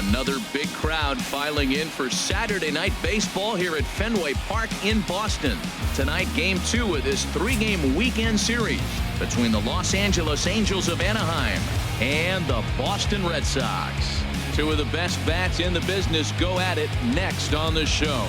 Another big crowd filing in for Saturday night baseball here at Fenway Park in Boston. Tonight, Game 2 of this 3-game weekend series between the Los Angeles Angels of Anaheim and the Boston Red Sox. Two of the best bats in the business go at it next on the show.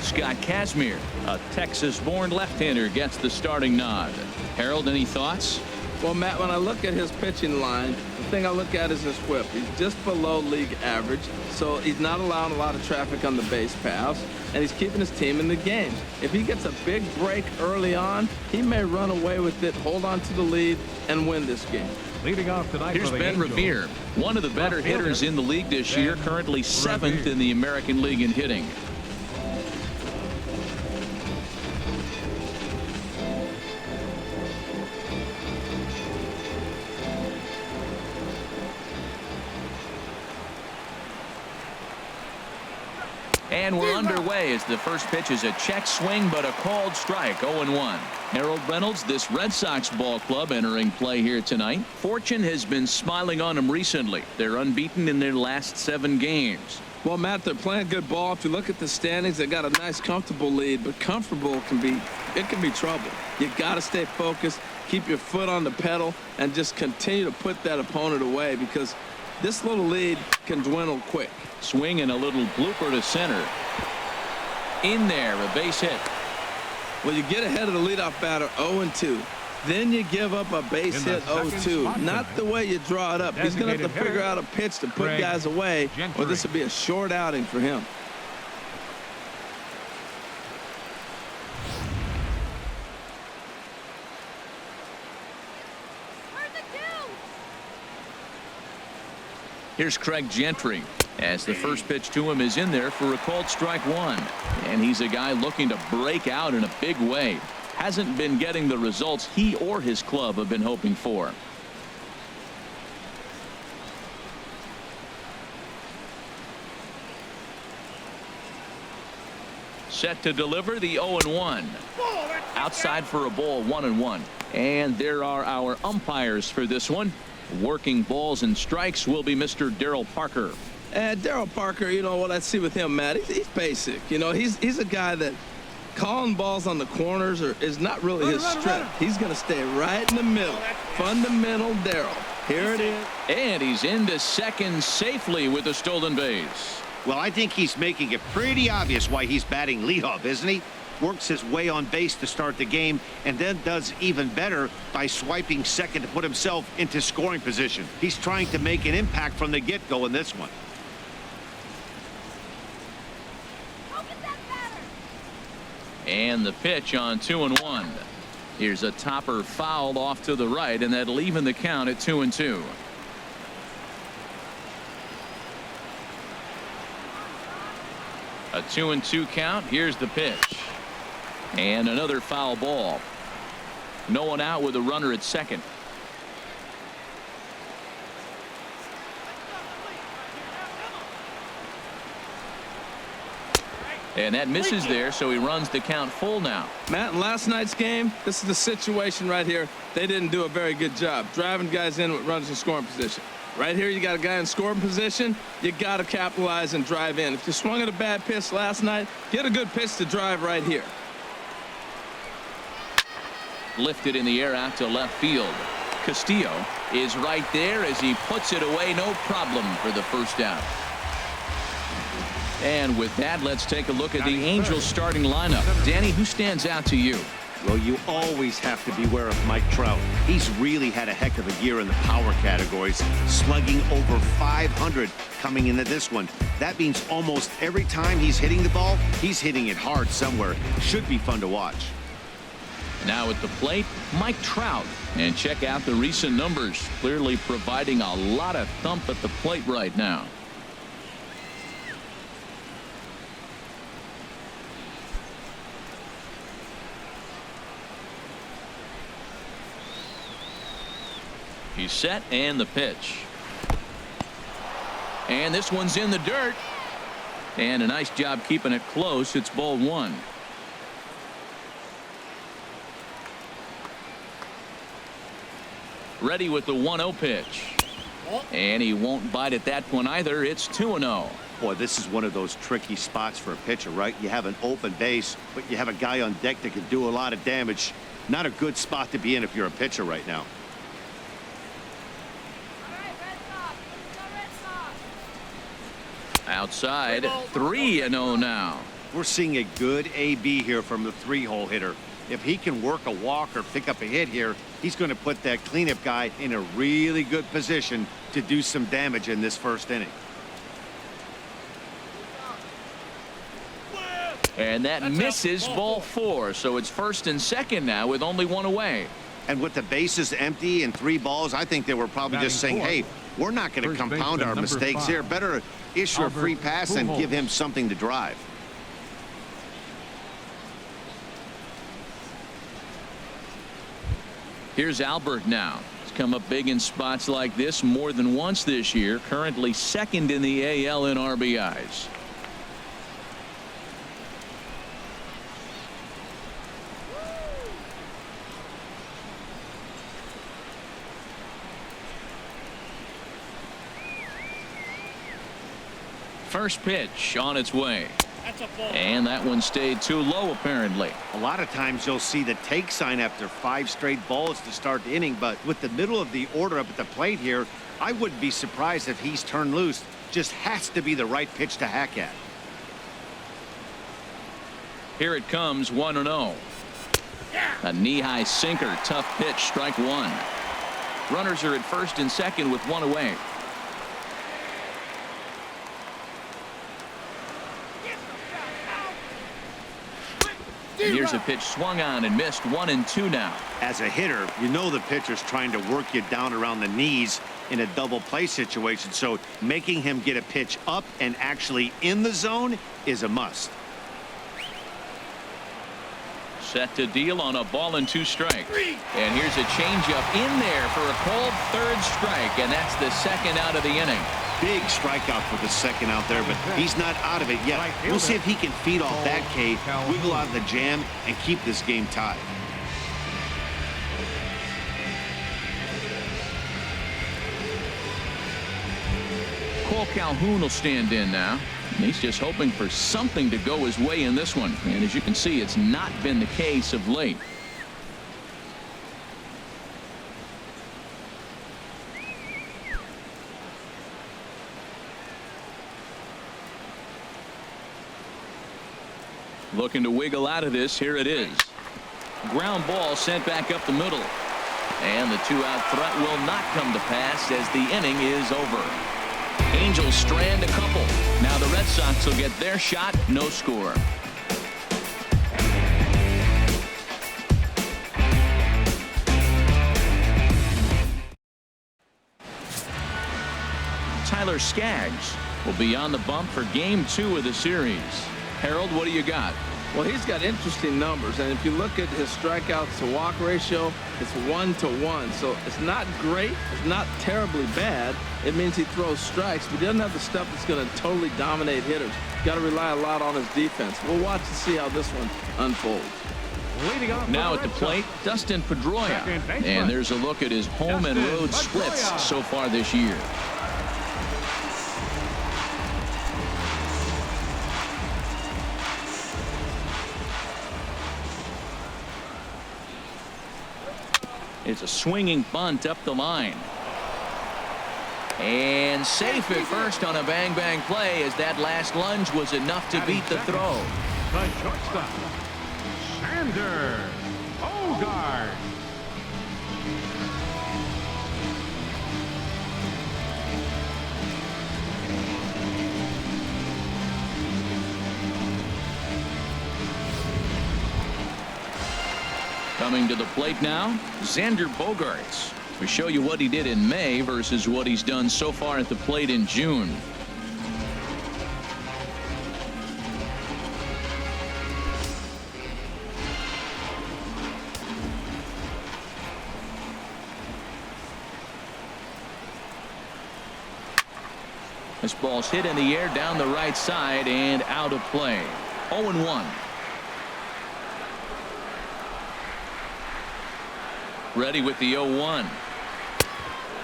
Scott Kazmir, a Texas-born left-hander, gets the starting nod. Harold, any thoughts? Well, Matt, when I look at his pitching line, the thing I look at is his whip. He's just below league average, so he's not allowing a lot of traffic on the base paths, and he's keeping his team in the games. If he gets a big break early on, he may run away with it, hold on to the lead, and win this game. Leading off tonight. Here's Ben Revere, one of the better hitters in the league this year, currently 7th in the American League in hitting. And we're underway as the first pitch is a check swing, but a called strike. 0-1. Harold Reynolds, this Red Sox ball club entering play here tonight. Fortune has been smiling on them recently. They're unbeaten in their last 7 games. Well, Matt, they're playing good ball. If you look at the standings, they got a nice, comfortable lead, but comfortable can be trouble. You got to stay focused, keep your foot on the pedal, and just continue to put that opponent away because this little lead can dwindle quick. Swing and a little blooper to center. In there, a base hit. Well, you get ahead of the leadoff batter 0-2. Then you give up a base hit 0-2. Not the way you draw it up. He's going to have to figure out a pitch to put guys away, or this will be a short outing for him. Here's Craig Gentry as the first pitch to him is in there for a called strike 1. And he's a guy looking to break out in a big way. Hasn't been getting the results he or his club have been hoping for. Set to deliver the 0-1. Outside for a ball, 1-1. And there are our umpires for this one. Working balls and strikes will be Mr. Darryl Parker. And Darryl Parker, you know what I see with him, Matt, he's basic. You know, he's a guy that calling balls on the corners is not really his strength. He's going to stay right in the middle. Fundamental Darryl. Here it is. And he's into second safely with a stolen base. Well, I think he's making it pretty obvious why he's batting leadoff, isn't he? Works his way on base to start the game and then does even better by swiping second to put himself into scoring position. He's trying to make an impact from the get-go in this one. And the pitch on 2-1. Here's a topper fouled off to the right, and that'll even the count at 2-2. A 2-2 count. Here's the pitch. And another foul ball. No one out with a runner at second. And that misses there, so he runs the count full now. Matt, in last night's game, this is the situation right here. They didn't do a very good job driving guys in with runners in scoring position. Right here, you got a guy in scoring position. You got to capitalize and drive in. If you swung at a bad pitch last night, get a good pitch to drive right here. Lifted in the air out to left field. Castillo is right there as he puts it away. No problem for the first out. And with that, let's take a look at the Angels starting lineup. Danny, who stands out to you? Well, you always have to beware of Mike Trout. He's really had a heck of a year in the power categories, slugging over 500 coming into this one. That means almost every time he's hitting the ball, he's hitting it hard somewhere. Should be fun to watch. Now at the plate, Mike Trout. And check out the recent numbers. Clearly providing a lot of thump at the plate right now. He's set, and the pitch. And this one's in the dirt. And a nice job keeping it close. It's ball 1. Ready with the 1-0 pitch. And he won't bite at that one either. It's 2-0. Boy, this is one of those tricky spots for a pitcher, right? You have an open base, but you have a guy on deck that can do a lot of damage. Not a good spot to be in if you're a pitcher right now. Outside, 3-0 now. We're seeing a good AB here from the 3-hole hitter. If he can work a walk or pick up a hit here, he's going to put that cleanup guy in a really good position to do some damage in this first inning. And that misses ball 4, so it's first and second now with only 1 away. And with the bases empty and 3 balls, I think they were probably just saying, hey, we're not going to compound our mistakes here. Better issue a free pass and give him something to drive. Here's Albert now. He's come up big in spots like this more than once this year. Currently second in the AL in RBIs. First pitch on its way. And that one stayed too low, apparently. A lot of times you'll see the take sign after 5 straight balls to start the inning, but with the middle of the order up at the plate here, I wouldn't be surprised if he's turned loose. Just has to be the right pitch to hack at. Here it comes, 1-0. A knee-high sinker, tough pitch, strike 1. Runners are at first and second with 1 away. And here's a pitch swung on and missed. 1-2 now. As a hitter, you know the pitcher's trying to work you down around the knees in a double play situation, so making him get a pitch up and actually in the zone is a must. Set to deal on a ball and 2 strikes. And here's a changeup in there for a called 3rd strike, and that's the second out of the inning. Big strikeout for the second out there, but he's not out of it yet. We'll see if he can feed off that K, wiggle out of the jam, and keep this game tied. Cole Calhoun will stand in now. He's just hoping for something to go his way in this one. And as you can see, it's not been the case of late. Looking to wiggle out of this. Here it is. Ground ball sent back up the middle. And the 2-out threat will not come to pass as the inning is over. Angels strand a couple. Now the Red Sox will get their shot. No score. Tyler Skaggs will be on the bump for game 2 of the series. Harold, what do you got? Well, he's got interesting numbers, and if you look at his strikeouts to walk ratio, it's 1-to-1. So it's not great, it's not terribly bad. It means he throws strikes, but he doesn't have the stuff that's going to totally dominate hitters. Got to rely a lot on his defense. We'll watch to see how this one unfolds. Now at the plate, Dustin Pedroia, and there's a look at his home and road splits so far this year. It's a swinging bunt up the line. And safe at first on a bang-bang play as that last lunge was enough to beat the throw. The shortstop, Sander Bogart. Coming to the plate now, Xander Bogaerts. We show you what he did in May versus what he's done so far at the plate in June. This ball's hit in the air down the right side and out of play. 0-1. Ready with the 0-1.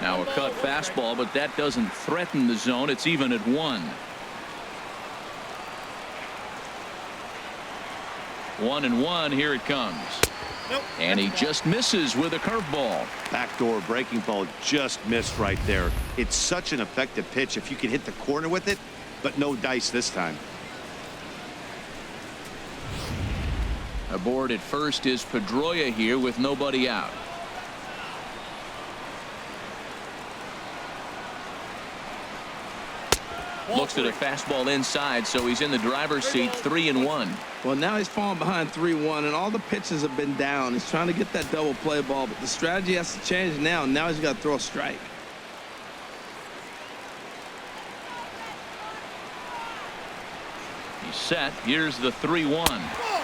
Now a cut fastball, but that doesn't threaten the zone. It's even at 1. 1-1. Here it comes. Nope. And he just misses with a curveball. Backdoor breaking ball just missed right there. It's such an effective pitch if you can hit the corner with it, but no dice this time. Aboard at first is Pedroia here with nobody out. Looks at a fastball inside, so he's in the driver's seat. 3-1. Well, now he's falling behind 3-1, and all the pitches have been down. He's trying to get that double play ball, but the strategy has to change now. Now he's got to throw a strike. He's set. Here's the 3-1.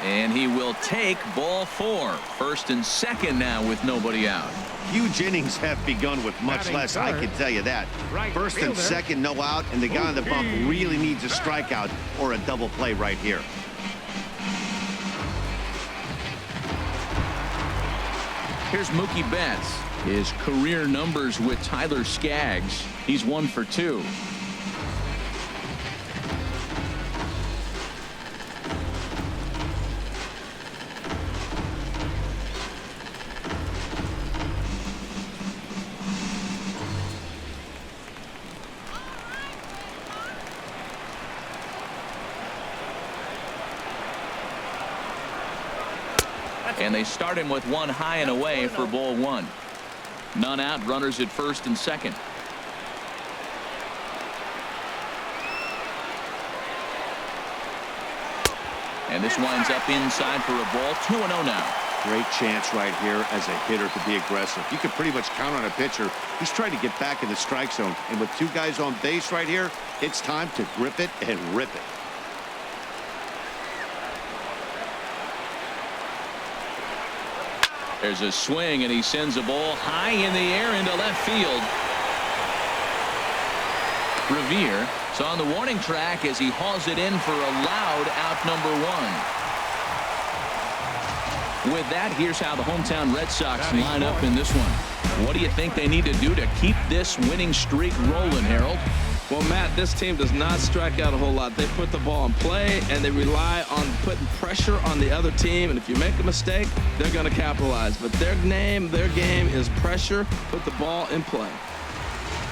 And he will take ball 4. First and second now with nobody out. Huge innings have begun with much Batting less, I third. can tell you that. Right First and fielder. second, no out, and the guy on the bump really needs a strikeout or a double play right here. Here's Mookie Betts. His career numbers with Tyler Skaggs. He's 1 for 2. And they start him with 1 high and away for ball 1. None out. Runners at first and second. And this winds up inside for a ball. 2-0 now. Great chance right here as a hitter to be aggressive. You can pretty much count on a pitcher. He's trying to get back in the strike zone. And with 2 guys on base right here, it's time to grip it and rip it. There's a swing, and he sends a ball high in the air into left field. Revere is on the warning track as he hauls it in for a loud out number 1. With that, here's how the hometown Red Sox line up in this one. What do you think they need to do to keep this winning streak rolling, Harold? Well, Matt, this team does not strike out a whole lot. They put the ball in play, and they rely on putting pressure on the other team. And if you make a mistake, they're going to capitalize. But their game is pressure, put the ball in play.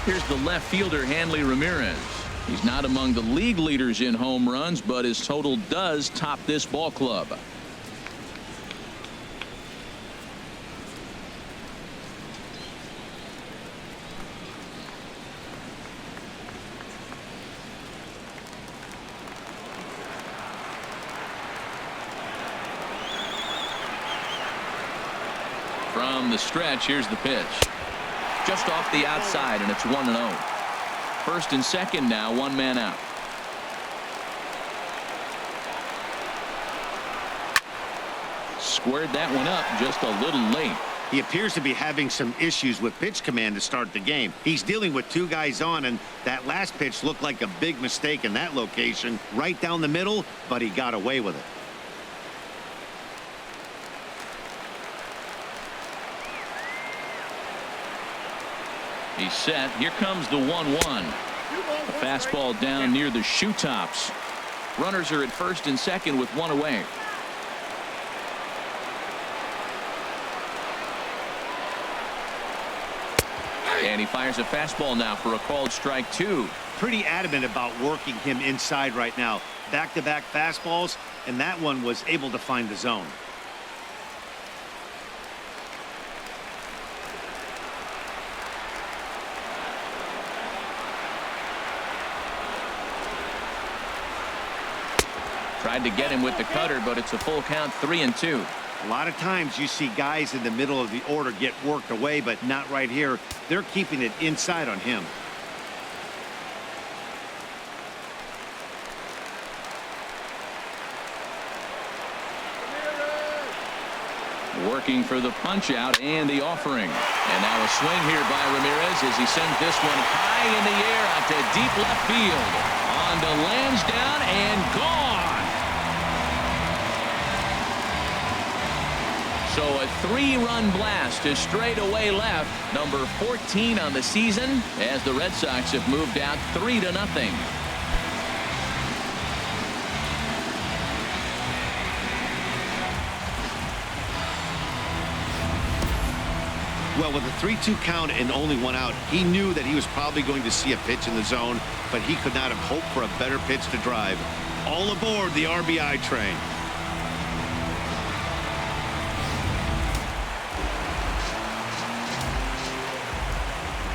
Here's the left fielder, Hanley Ramirez. He's not among the league leaders in home runs, but his total does top this ball club. From the stretch, here's the pitch. Just off the outside, and it's 1-0. First and second now, 1 man out. Squared that one up just a little late. He appears to be having some issues with pitch command to start the game. He's dealing with 2 guys on, and that last pitch looked like a big mistake in that location. Right down the middle, but he got away with it. He's set. Here comes the 1-1. A fastball down near the shoe tops. Runners are at first and second with 1 away. And he fires a fastball now for a called strike 2. Pretty adamant about working him inside right now. Back-to-back fastballs, and that one was able to find the zone. Tried to get him with the cutter, but it's a full count. 3-2. A lot of times you see guys in the middle of the order get worked away, but not right here. They're keeping it inside on him. Working for the punch out and the offering. And now a swing here by Ramirez as he sends this one high in the air out to deep left field. On to Lansdowne and gone. So a 3-run blast to straightaway left, number 14 on the season, as the Red Sox have moved out 3-0. Well, with a 3-2 count and only one out, he knew that he was probably going to see a pitch in the zone, but he could not have hoped for a better pitch to drive. All aboard the RBI train.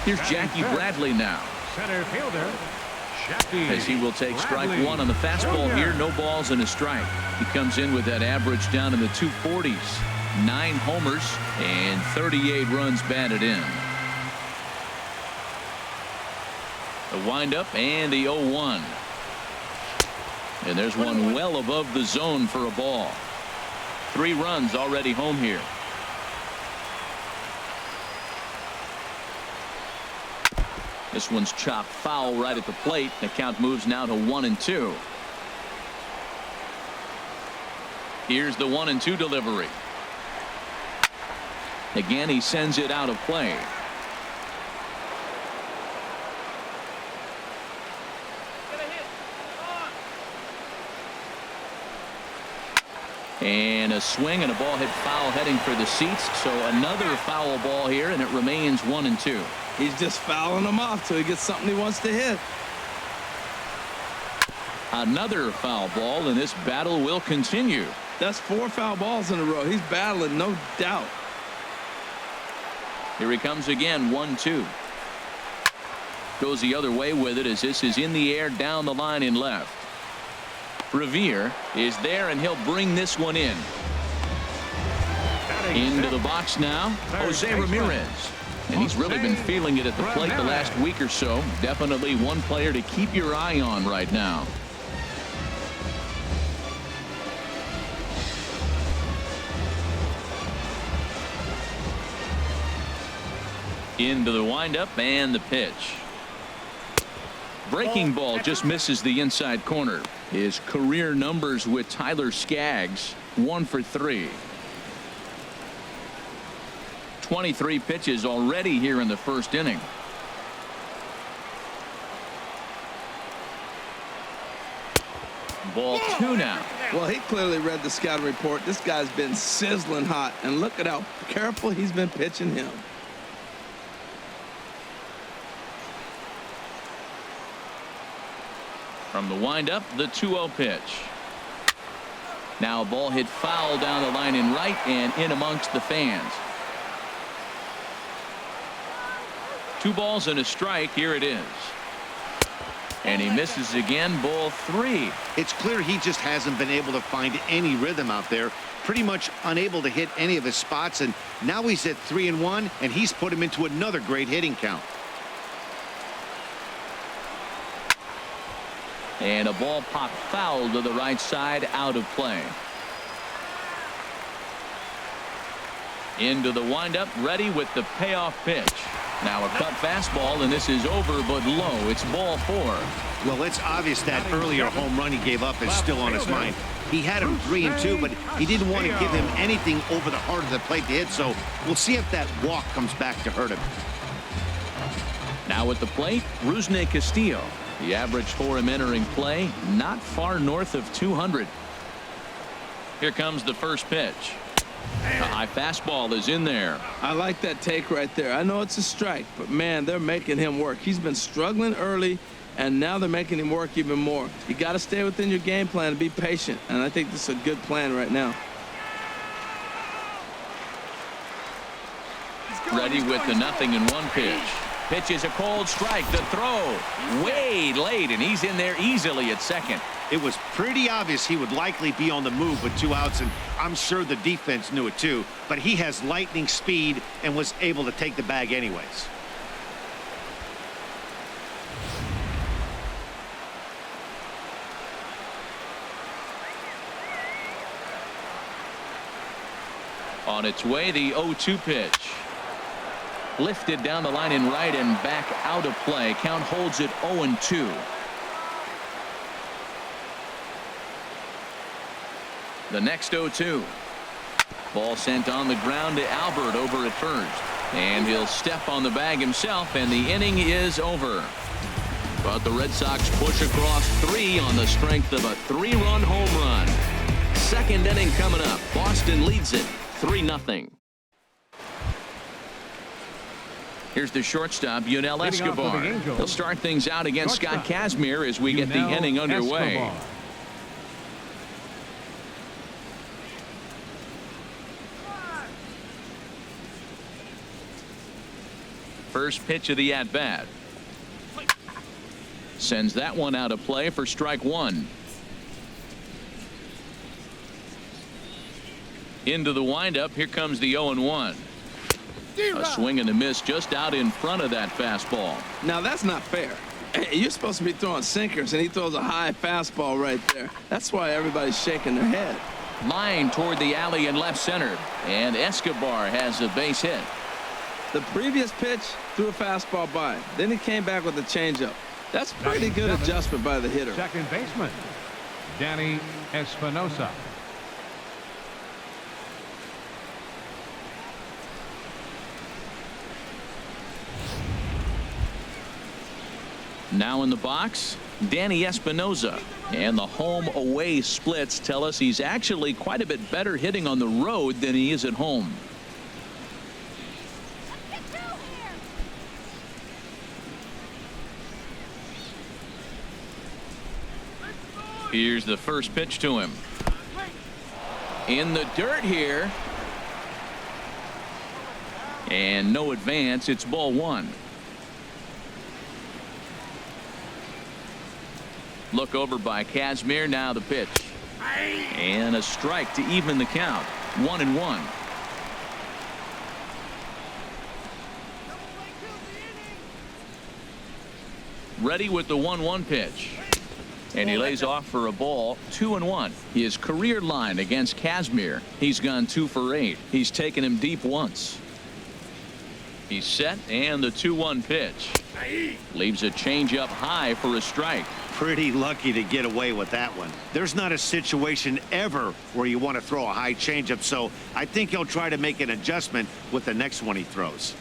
Here's Jackie Bradley now. Center fielder, Jackie As he will take strike Bradley one on the fastball Jr. here. No balls and a strike. He comes in with that average down in the 240s. 9 homers and 38 runs batted in. The windup and the 0-1. And there's one well above the zone for a ball. 3 runs already home here. This one's chopped foul right at the plate. The count moves now to 1-2. Here's the 1-2 delivery. Again, he sends it out of play. And a swing and a ball hit foul heading for the seats. So another foul ball here, and it remains 1-2. He's just fouling them off till he gets something he wants to hit. Another foul ball, and this battle will continue. That's 4 foul balls in a row. He's battling, no doubt. Here he comes again, 1-2. Goes the other way with it as this is in the air down the line in left. Revere is there, and he'll bring this one in. Into the box now, Jose Ramirez. And he's really been feeling it at the plate the last week or so. Definitely one player to keep your eye on right now. Into the windup and the pitch. Breaking ball just misses the inside corner. His career numbers with Tyler Skaggs, 1 for 3. 23 pitches already here in the first inning. Ball 2 now. Well, he clearly read the scouting report. This guy's been sizzling hot, and look at how careful he's been pitching him. From the windup, the 2-0 pitch. Now a ball hit foul down the line in right and in amongst the fans. 2 balls and a strike. Here it is. And he misses again. Ball 3. It's clear he just hasn't been able to find any rhythm out there. Pretty much unable to hit any of his spots. And now he's at 3-1, and he's put him into another great hitting count. And a ball popped foul to the right side, out of play. Into the windup, ready with the payoff pitch. Now a cut fastball, and this is over but low. It's ball 4. Well, it's obvious that earlier home run he gave up is still on his mind. He had him 3-2, but he didn't want to give him anything over the heart of the plate to hit, so we'll see if that walk comes back to hurt him. Now at the plate, Rusney Castillo. The average for him entering play, not far north of 200. Here comes the first pitch. A high fastball is in there. I like that take right there. I know it's a strike, but man, they're making him work. He's been struggling early, and now they're making him work even more. You got to stay within your game plan and be patient, and I think this is a good plan right now. Ready with the 0-1 pitch. Pitch is a cold strike. The throw way late, and he's in there easily at second. It was pretty obvious he would likely be on the move with 2 outs, and I'm sure the defense knew it too, but he has lightning speed and was able to take the bag anyways. On its way, the 0-2 pitch. Lifted down the line in right and back out of play. Count holds it 0-2. The next 0-2. Ball sent on the ground to Albert over at first. And he'll step on the bag himself, and the inning is over. But the Red Sox push across 3 on the strength of a 3-run home run. Second inning coming up. Boston leads it 3-0. Here's the shortstop, Yunel Escobar. He'll start things out against Scott Kazmir as we get the inning underway. Escobar. First pitch of the at-bat. Sends that one out of play for strike 1. Into the windup. Here comes the 0-1. A swing and a miss just out in front of that fastball. Now that's not fair. You're supposed to be throwing sinkers, and he throws a high fastball right there. That's why everybody's shaking their head. Line toward the alley in left center, and Escobar has a base hit. The previous pitch threw a fastball by. Then he came back with a changeup. That's pretty good adjustment by the hitter. Second baseman, Danny Espinosa. Now in the box, Danny Espinosa. And the home-away splits tell us he's actually quite a bit better hitting on the road than he is at home. Here's the first pitch to him. In the dirt here. And no advance. It's ball 1. Look over by Kazmir. Now the pitch. And a strike to even the count. 1-1. Ready with the 1-1 pitch. And he lays off for a ball. 2-1. His career line against Kazmir. He's gone 2 for 8. He's taken him deep once. He's set, and the 2-1 pitch. Leaves a changeup high for a strike. Pretty lucky to get away with that one. There's not a situation ever where you want to throw a high changeup, so I think he'll try to make an adjustment with the next one he throws.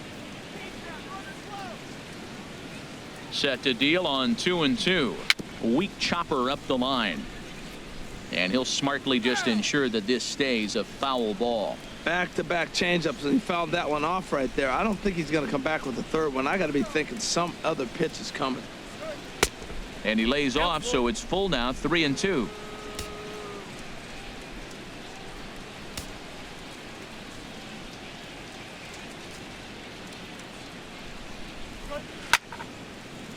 Set to deal on 2-2. Weak chopper up the line. And he'll smartly just ensure that this stays a foul ball. Back-to-back changeups, and he fouled that one off right there. I don't think he's going to come back with the third one. I got to be thinking some other pitch is coming. And he lays off, so it's full now, 3-2.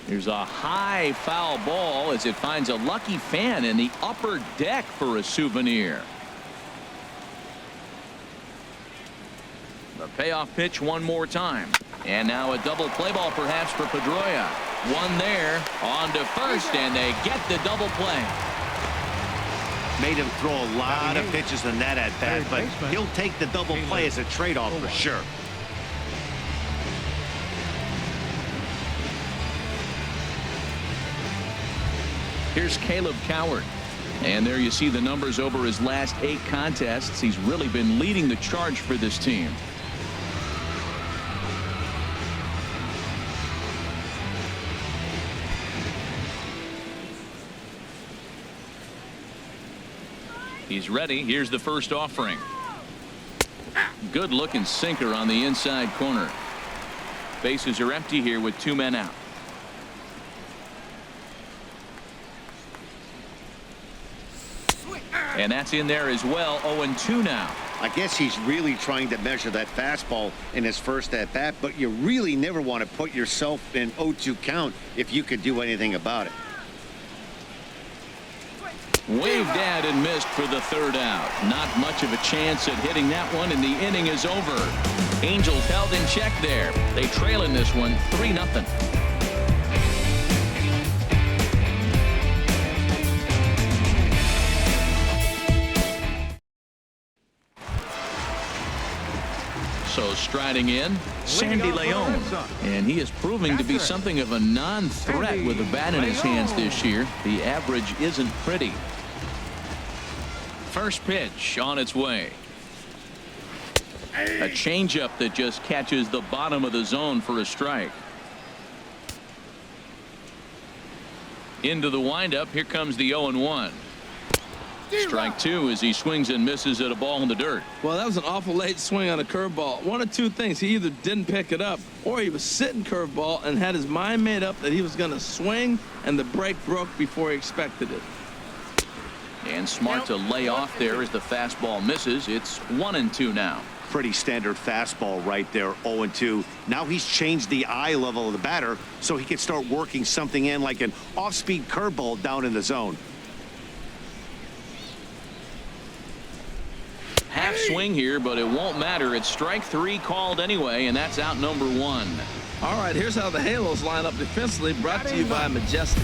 Here's a high foul ball as it finds a lucky fan in the upper deck for a souvenir. The payoff pitch one more time. And now a double play ball perhaps for Pedroia. One there on to first, and they get the double play. Made him throw a lot of pitches in that at bat, but he'll take the double play as a trade-off for sure. Here's Caleb Coward. And there you see the numbers over his last 8 contests. He's really been leading the charge for this team. He's ready. Here's the first offering. Good looking sinker on the inside corner. Bases are empty here with 2 men out. And that's in there as well. 0-2 now. I guess he's really trying to measure that fastball in his first at bat, but you really never want to put yourself in 0-2 count if you could do anything about it. Waved at and missed for the 3rd out. Not much of a chance at hitting that one, and the inning is over. Angels held in check there. They trail in this one 3-0. So striding in, Sandy Leon. And he is proving to be something of a non-threat with a bat in his hands this year. The average isn't pretty. First pitch on its way. A changeup that just catches the bottom of the zone for a strike. Into the windup. Here comes the 0-1. Strike two as he swings and misses at a ball in the dirt. Well, that was an awful late swing on a curveball. One of two things. He either didn't pick it up or he was sitting curveball and had his mind made up that he was going to swing, and the break broke before he expected it. And smart to lay off there as the fastball misses. It's 1-2 now. Pretty standard fastball right there, 0-2. Now he's changed the eye level of the batter so he can start working something in like an off-speed curveball down in the zone. Half swing here, but it won't matter. It's strike three called anyway, and that's out number one. All right, here's how the Halos line up defensively, brought to you by Majestic.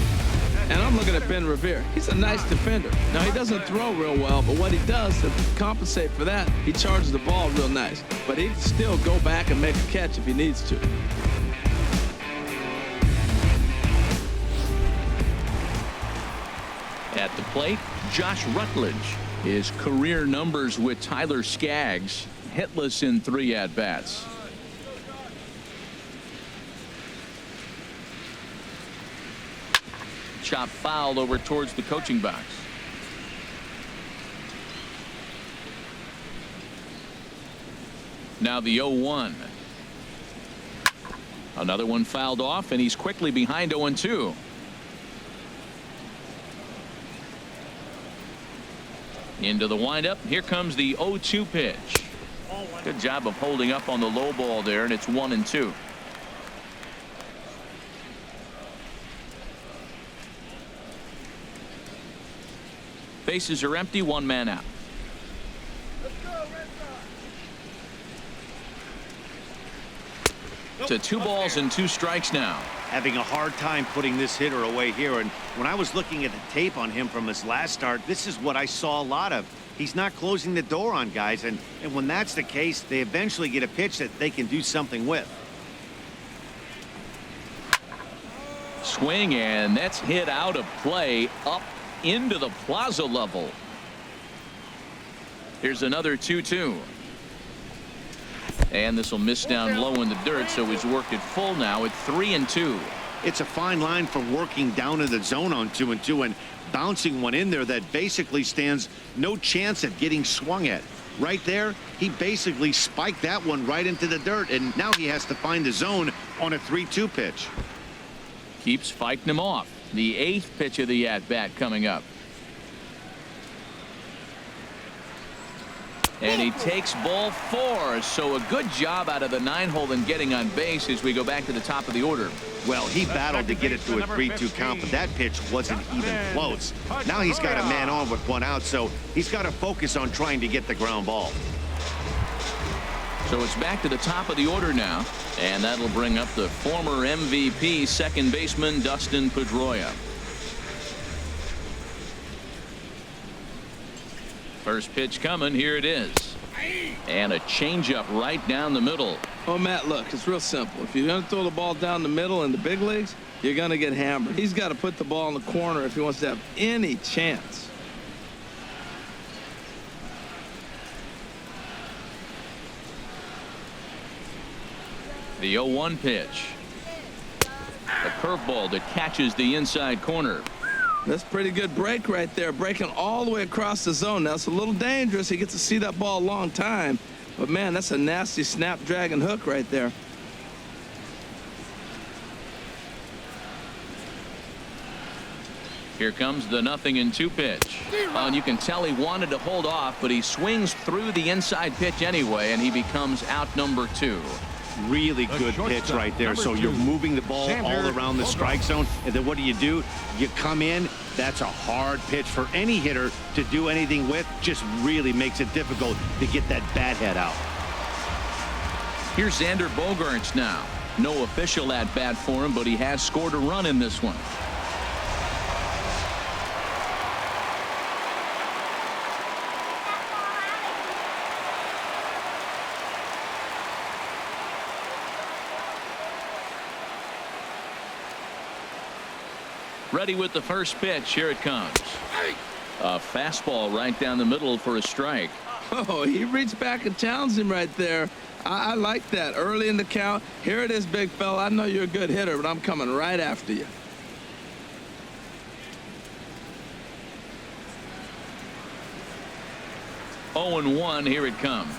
And I'm looking at Ben Revere. He's a nice defender. Now, he doesn't throw real well, but what he does to compensate for that, he charges the ball real nice. But he can still go back and make a catch if he needs to. At the plate, Josh Rutledge. His career numbers with Tyler Skaggs, hitless in 3 at-bats. Chop fouled over towards the coaching box. Now the 0-1. Another one fouled off, and he's quickly behind 0-2. Into the windup. Here comes the 0-2 pitch. Good job of holding up on the low ball there, and it's 1-2. Bases are empty, 1 man out. To 2 balls and 2 strikes now. Having a hard time putting this hitter away here, and when I was looking at the tape on him from his last start, this is what I saw a lot of. He's not closing the door on guys, and when that's the case, they eventually get a pitch that they can do something with. Swing, and that's hit out of play up into the plaza level. Here's another 2-2. And this will miss down low in the dirt, so he's worked it full now at 3-2. It's a fine line from working down in the zone on 2-2 and bouncing one in there that basically stands no chance at getting swung at. Right there, he basically spiked that one right into the dirt, and now he has to find the zone on a 3-2 pitch. Keeps fighting him off. The 8th pitch of the at-bat coming up. And he takes ball 4. So a good job out of the 9-hole in getting on base as we go back to the top of the order. Well, he battled to get it to a 3-2 count, but that pitch wasn't even close. Now he's got a man on with 1 out, so he's got to focus on trying to get the ground ball. So it's back to the top of the order now, and that'll bring up the former MVP second baseman Dustin Pedroia. First pitch coming. Here it is. And a changeup right down the middle. Oh, Matt, look, it's real simple. If you're going to throw the ball down the middle in the big leagues, you're going to get hammered. He's got to put the ball in the corner if he wants to have any chance. The 0-1 pitch. A curveball that catches the inside corner. That's a pretty good break right there, breaking all the way across the zone. Now, it's a little dangerous. He gets to see that ball a long time. But, man, that's a nasty snapdragon hook right there. Here comes the 0-2 pitch. And you can tell he wanted to hold off, but he swings through the inside pitch anyway, and he becomes out number 2. Really good pitch right there. So you're moving the ball all around the strike zone, and then what do? You come in. That's a hard pitch for any hitter to do anything with. Just really makes it difficult to get that bat head out. Here's Xander Bogaerts now. No official at bat for him, but he has scored a run in this one. Ready with the first pitch. Here it comes. A fastball right down the middle for a strike. Oh, he reached back and challenged him right there. I like that. Early in the count. Here it is, big fella. I know you're a good hitter, but I'm coming right after you. Oh and 1, here it comes.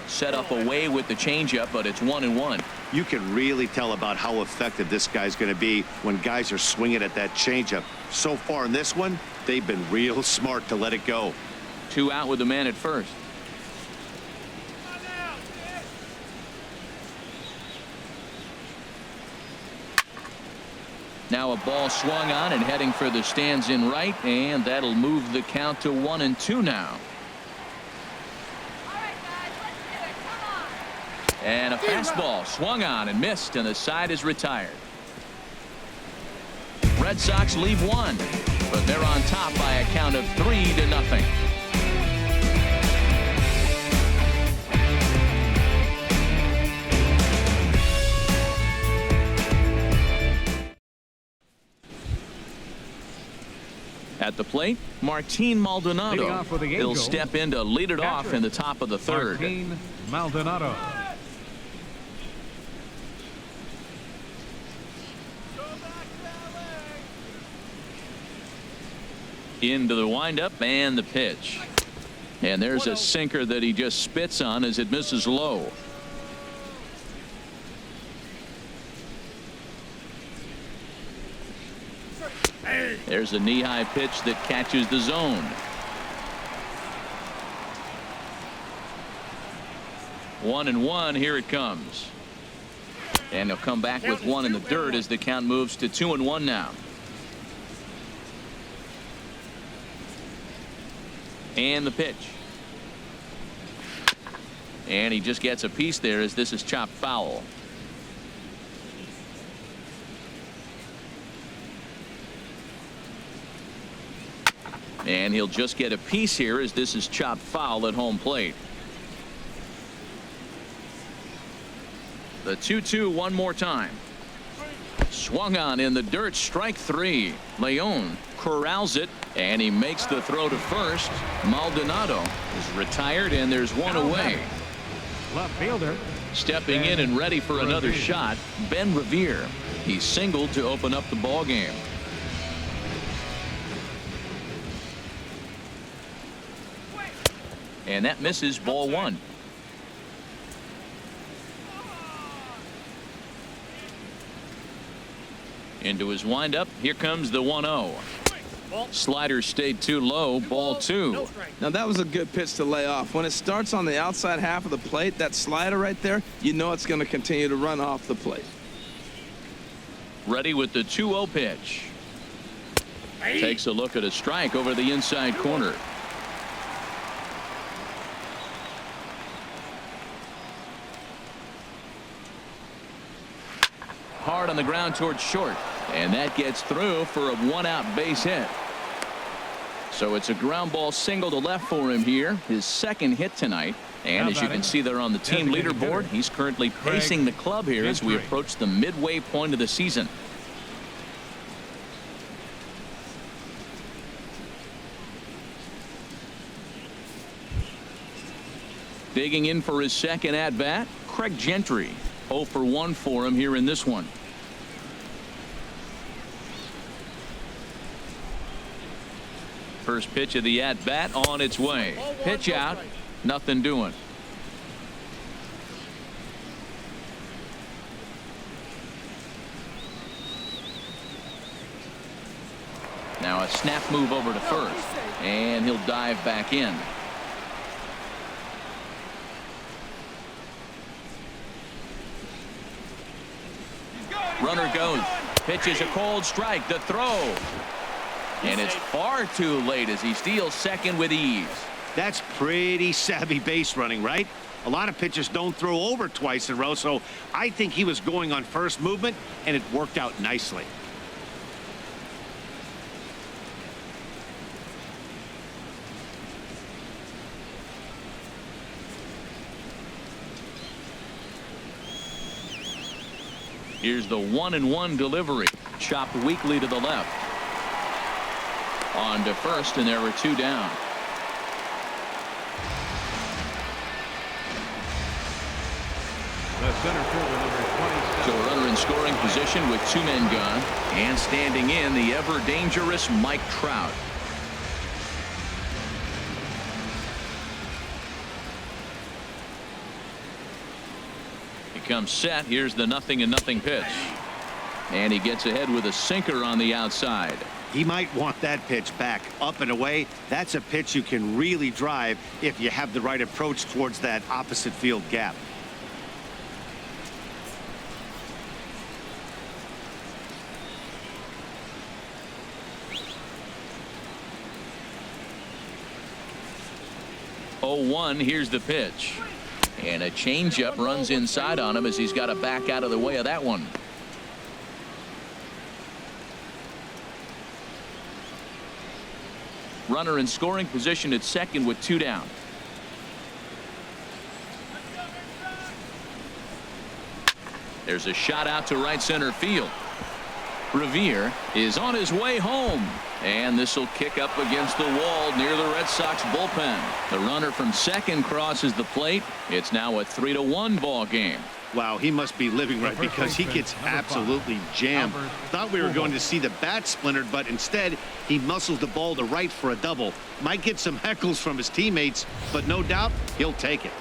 Set up away with the changeup, but it's 1-1. You can really tell about how effective this guy's going to be when guys are swinging at that changeup. So far in this one, they've been real smart to let it go. 2 out with the man at first. Now a ball swung on and heading for the stands in right, and that'll move the count to 1-2 now. And a fastball swung on and missed, and the side is retired. Red Sox leave 1, but they're on top by a count of 3-0. At the plate, Martin Maldonado. He'll step in to lead it off in the top of the third. Martin Maldonado. Into the windup and the pitch. And there's a sinker that he just spits on as it misses low. There's a knee-high pitch that catches the zone. 1-1, here it comes. And he'll come back with 1 in the dirt as the count moves to 2-1 now. And the pitch. And he just gets a piece there as this is chopped foul. And he'll just get a piece here as this is chopped foul at home plate. The 2-2 one more time. Swung on in the dirt, strike 3. Leon corrals it, and he makes the throw to first. Maldonado is retired, and there's 1 away. Left fielder. Stepping in and ready for another shot, Ben Revere. He singled to open up the ball game. And that misses, ball 1. Into his windup. Here comes the 1-0. Slider stayed too low, ball 2. Now that was a good pitch to lay off. When it starts on the outside half of the plate, that slider right there, you know it's going to continue to run off the plate. Ready with the 2-0 pitch. Takes a look at a strike over the inside corner. Hard on the ground towards short, and that gets through for a 1-out base hit. So it's a ground ball single to left for him here, his second hit tonight. And as you can see there on the team leaderboard, he's currently pacing the club here as we approach the midway point of the season. Digging in for his second at bat, Craig Gentry. 0 for 1 for him here in this one. First pitch of the at bat on its way. Pitch out, nothing doing. Now a snap move over to first, and he'll dive back in. Runner goes. Pitches a cold strike. The throw. And it's far too late as he steals second with ease. That's pretty savvy base running, right? A lot of pitchers don't throw over twice in a row, so I think he was going on first movement, and it worked out nicely. Here's the 1-1 delivery. Chopped weakly to the left. On to first, and there were 2 down. The center fielder, number 27. So a runner in scoring position with 2 men gone, and standing in the ever dangerous Mike Trout. He comes set. Here's the 0-0 pitch, and he gets ahead with a sinker on the outside. He might want that pitch back, up and away. That's a pitch you can really drive if you have the right approach towards that opposite field gap. Oh, 1. Here's the pitch, and a changeup runs inside on him as he's got to back out of the way of that one. Runner in scoring position at second with 2 down. There's a shot out to right center field. Revere is on his way home, and this will kick up against the wall near the Red Sox bullpen. The runner from second crosses the plate. It's now a 3-1 ball game. Wow, he must be living right because he gets absolutely jammed. Thought we were going to see the bat splintered, but instead he muscles the ball to right for a double. Might get some heckles from his teammates, but no doubt he'll take it.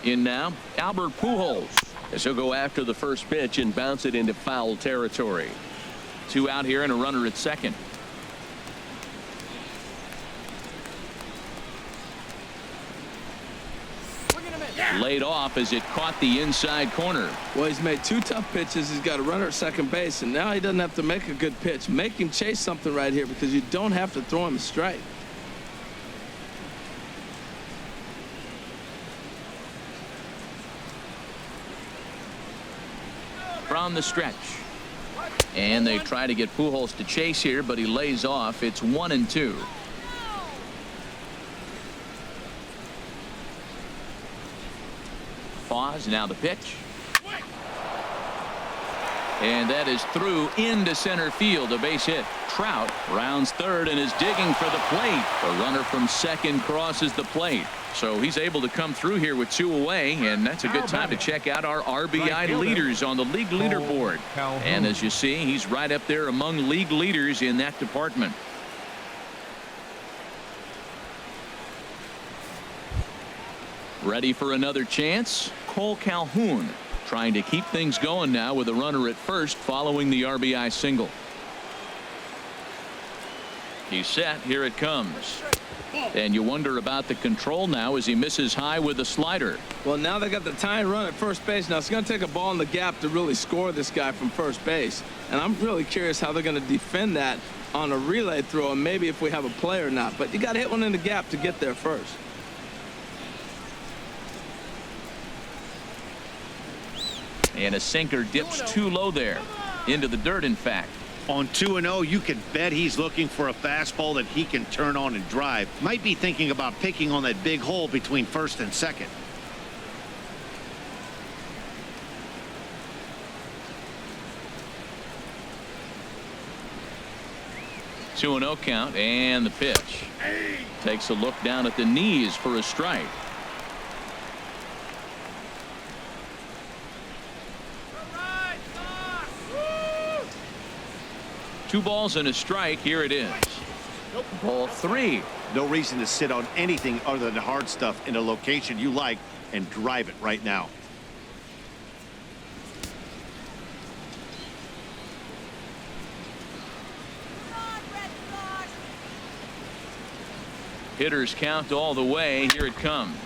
In now, Albert Pujols, as he'll go after the first pitch and bounce it into foul territory. 2 out here and a runner at second. Laid off as it caught the inside corner. Well, he's made 2 tough pitches. He's got a runner at second base, and now he doesn't have to make a good pitch. Make him chase something right here because you don't have to throw him a strike. From the stretch, and they try to get Pujols to chase here, but he lays off. It's 1-2. Pause. Now the pitch, and that is through into center field. A base hit. Trout rounds third and is digging for the plate. The runner from second crosses the plate, so he's able to come through here with 2 away, and that's a good time to check out our RBI leaders on the league leaderboard. And as you see, he's right up there among league leaders in that department. Ready for another chance? Cole Calhoun trying to keep things going now with a runner at first following the RBI single. He's set. Here it comes. And you wonder about the control now as he misses high with a slider. Well, now they got the tying run at first base. Now it's going to take a ball in the gap to really score this guy from first base. And I'm really curious how they're going to defend that on a relay throw, and maybe if we have a play or not. But you got to hit one in the gap to get there first. And a sinker dips too low there. Into the dirt, in fact. On 2-0, you can bet he's looking for a fastball that he can turn on and drive. Might be thinking about picking on that big hole between first and second. Two 2-0 count, and the pitch. Takes a look down at the knees for a strike. Two balls and a strike. Here it is. Ball 3. No reason to sit on anything other than hard stuff in a location you like and drive it right now. Hitters count all the way. Here it comes.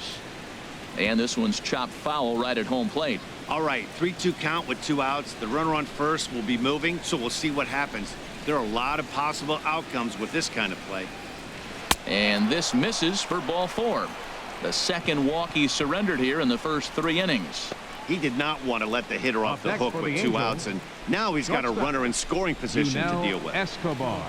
And this one's chopped foul right at home plate. All right, 3-2 count with 2 outs. The runner on first will be moving, so we'll see what happens. There are a lot of possible outcomes with this kind of play. And this misses for ball 4. The second walk he surrendered here in the first 3 innings. He did not want to let the hitter off the hook with 2 outs, and now he's got a runner in scoring position to deal with. Escobar.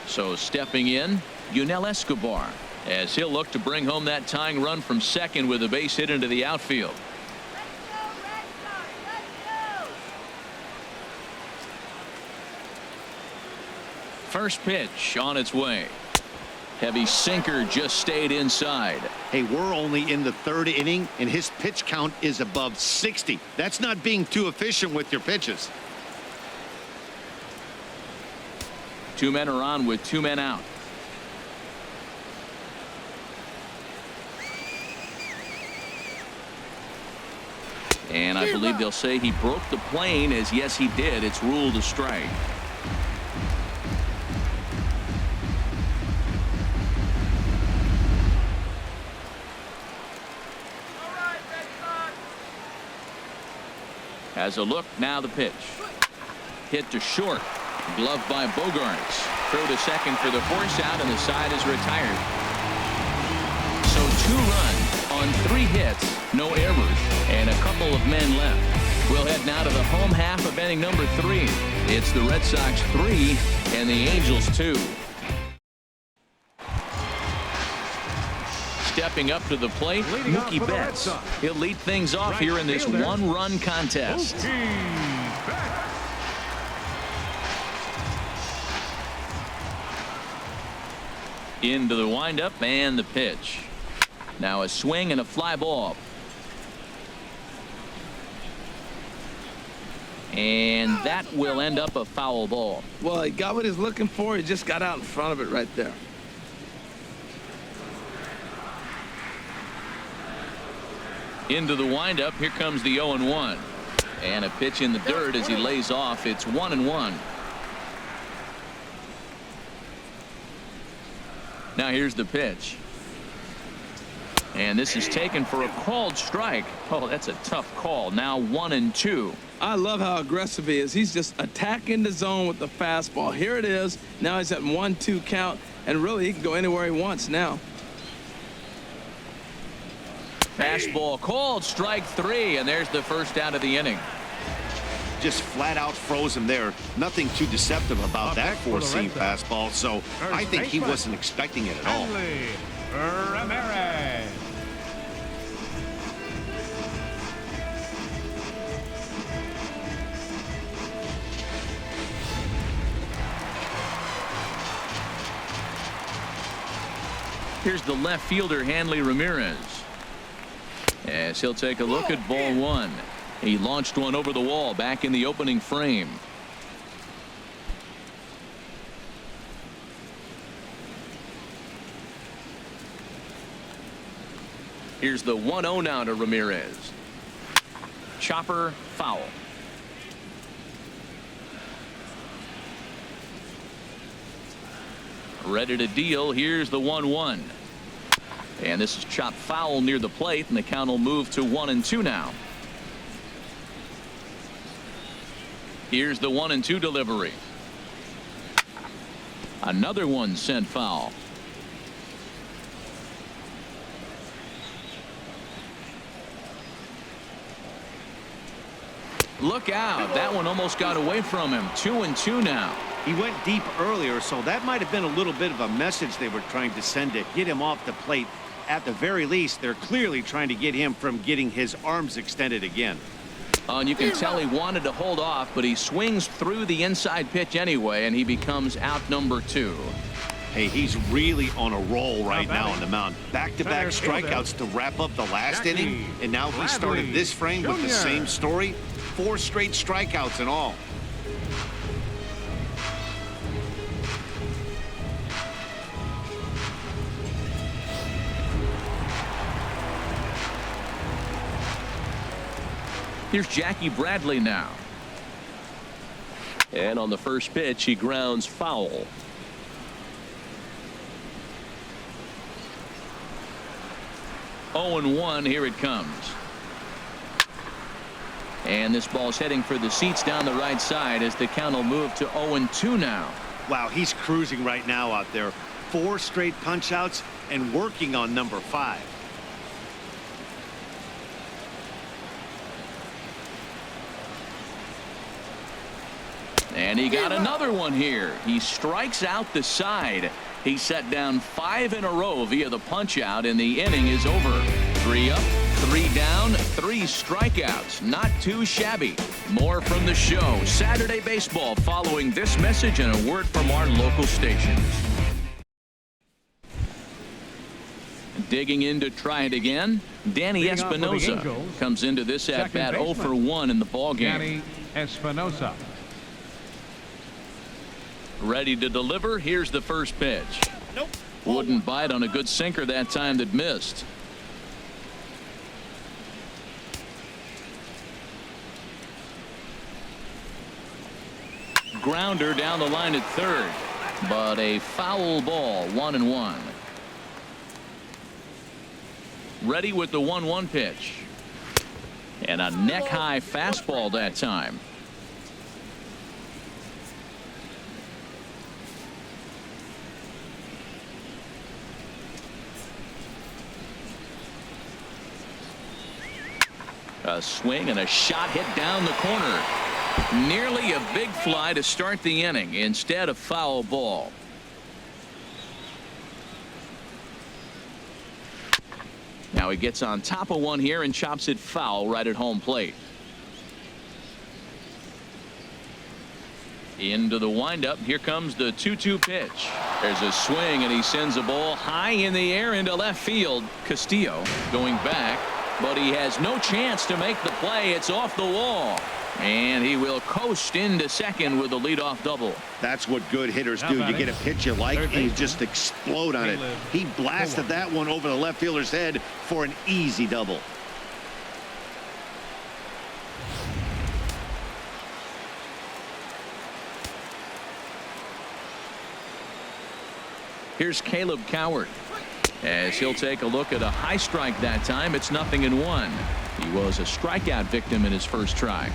So stepping in, Yunel Escobar, as he'll look to bring home that tying run from second with a base hit into the outfield. First pitch on its way. Heavy sinker just stayed inside. Hey, we're only in the third inning, and his pitch count is above 60. That's not being too efficient with your pitches. 2 men are on with 2 men out. And I believe they'll say he broke the plane, as yes, he did. It's ruled a strike. Has a look, now the pitch. Hit to short. Gloved by Bogarts. Throw to second for the force out, and the side is retired. So 2 runs on 3 hits, no errors, and a couple of men left. We'll head now to the home half of inning number 3. It's the Red Sox 3 and the Angels 2. Stepping up to the plate, Mookie Betts. He'll lead things off here in this 1-run contest. Into the windup and the pitch. Now a swing and a fly ball. And that will end up a foul ball. Well, he got what he's looking for. He just got out in front of it right there. Into the windup. Here comes the 0-1. And a pitch in the dirt as he lays off. It's 1-1. Now here's the pitch. And this is taken for a called strike. Oh, that's a tough call. Now 1-2. I love how aggressive he is. He's just attacking the zone with the fastball. Here it is. Now he's at 1-2 count. And really, he can go anywhere he wants now. Fastball called, strike 3, and there's the first out of the inning. Just flat out froze him there. Nothing too deceptive about that four-seam fastball, so I think he wasn't expecting it at all. Ramirez. Here's the left fielder, Hanley Ramirez. As he'll take a look at ball 1. He launched one over the wall back in the opening frame. Here's the 1-0 now to Ramirez. Chopper, foul. Ready to deal. Here's the 1-1. And this is chopped foul near the plate, and the count will move to 1-2 now. Here's the 1-2 delivery. Another one sent foul. Look out. That one almost got away from him. 2-2 now. He went deep earlier, so that might have been a little bit of a message they were trying to send to get him off the plate. At the very least, they're clearly trying to get him from getting his arms extended again. And you can tell he wanted to hold off, but he swings through the inside pitch anyway, and he becomes out number 2. Hey, he's really on a roll right now on the mound. Back-to-back strikeouts to wrap up the last inning, and now he started this frame with the same story. 4 straight strikeouts and all. Here's Jackie Bradley now. And on the first pitch, he grounds foul. 0-1, here it comes. And this ball's heading for the seats down the right side as the count will move to 0-2 now. Wow, he's cruising right now out there. 4 straight punch-outs and working on number 5. And he got another one here. He strikes out the side. He set down 5 in a row via the punch out, and the inning is over. 3 up, 3 down, 3 strikeouts. Not too shabby. More from the show. Saturday Baseball following this message and a word from our local stations. Digging in to try it again, Danny Espinosa comes into this at-bat 0 for 1 in the ballgame. Danny Espinosa. Ready to deliver. Here's the first pitch. Wouldn't bite on a good sinker that time that missed. Grounder down the line at third, but a foul ball. 1-1. Ready with the 1-1 pitch, and a neck-high fastball that time. A swing and a shot hit down the corner. Nearly a big fly to start the inning. Instead, a foul ball. Now he gets on top of one here and chops it foul right at home plate. Into the windup. Here comes the 2-2 pitch. There's a swing and he sends a ball high in the air into left field. Castillo going back, but he has no chance to make the play. It's off the wall, and he will coast into second with a leadoff double. That's what good hitters do. You get a pitch you like and you just explode on it. He blasted that one over the left fielder's head for an easy double. Here's Caleb Coward, as he'll take a look at a high strike that time. It's 0-1. He was a strikeout victim in his first try.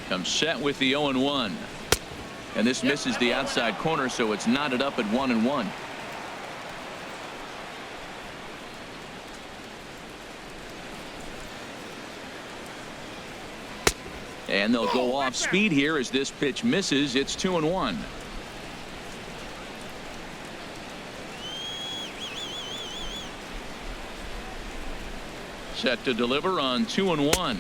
Comes set with the 0-1. And this misses the outside corner, so it's knotted up at 1-1. And they'll go off speed here as this pitch misses. It's 2-1. Set to deliver on 2-1.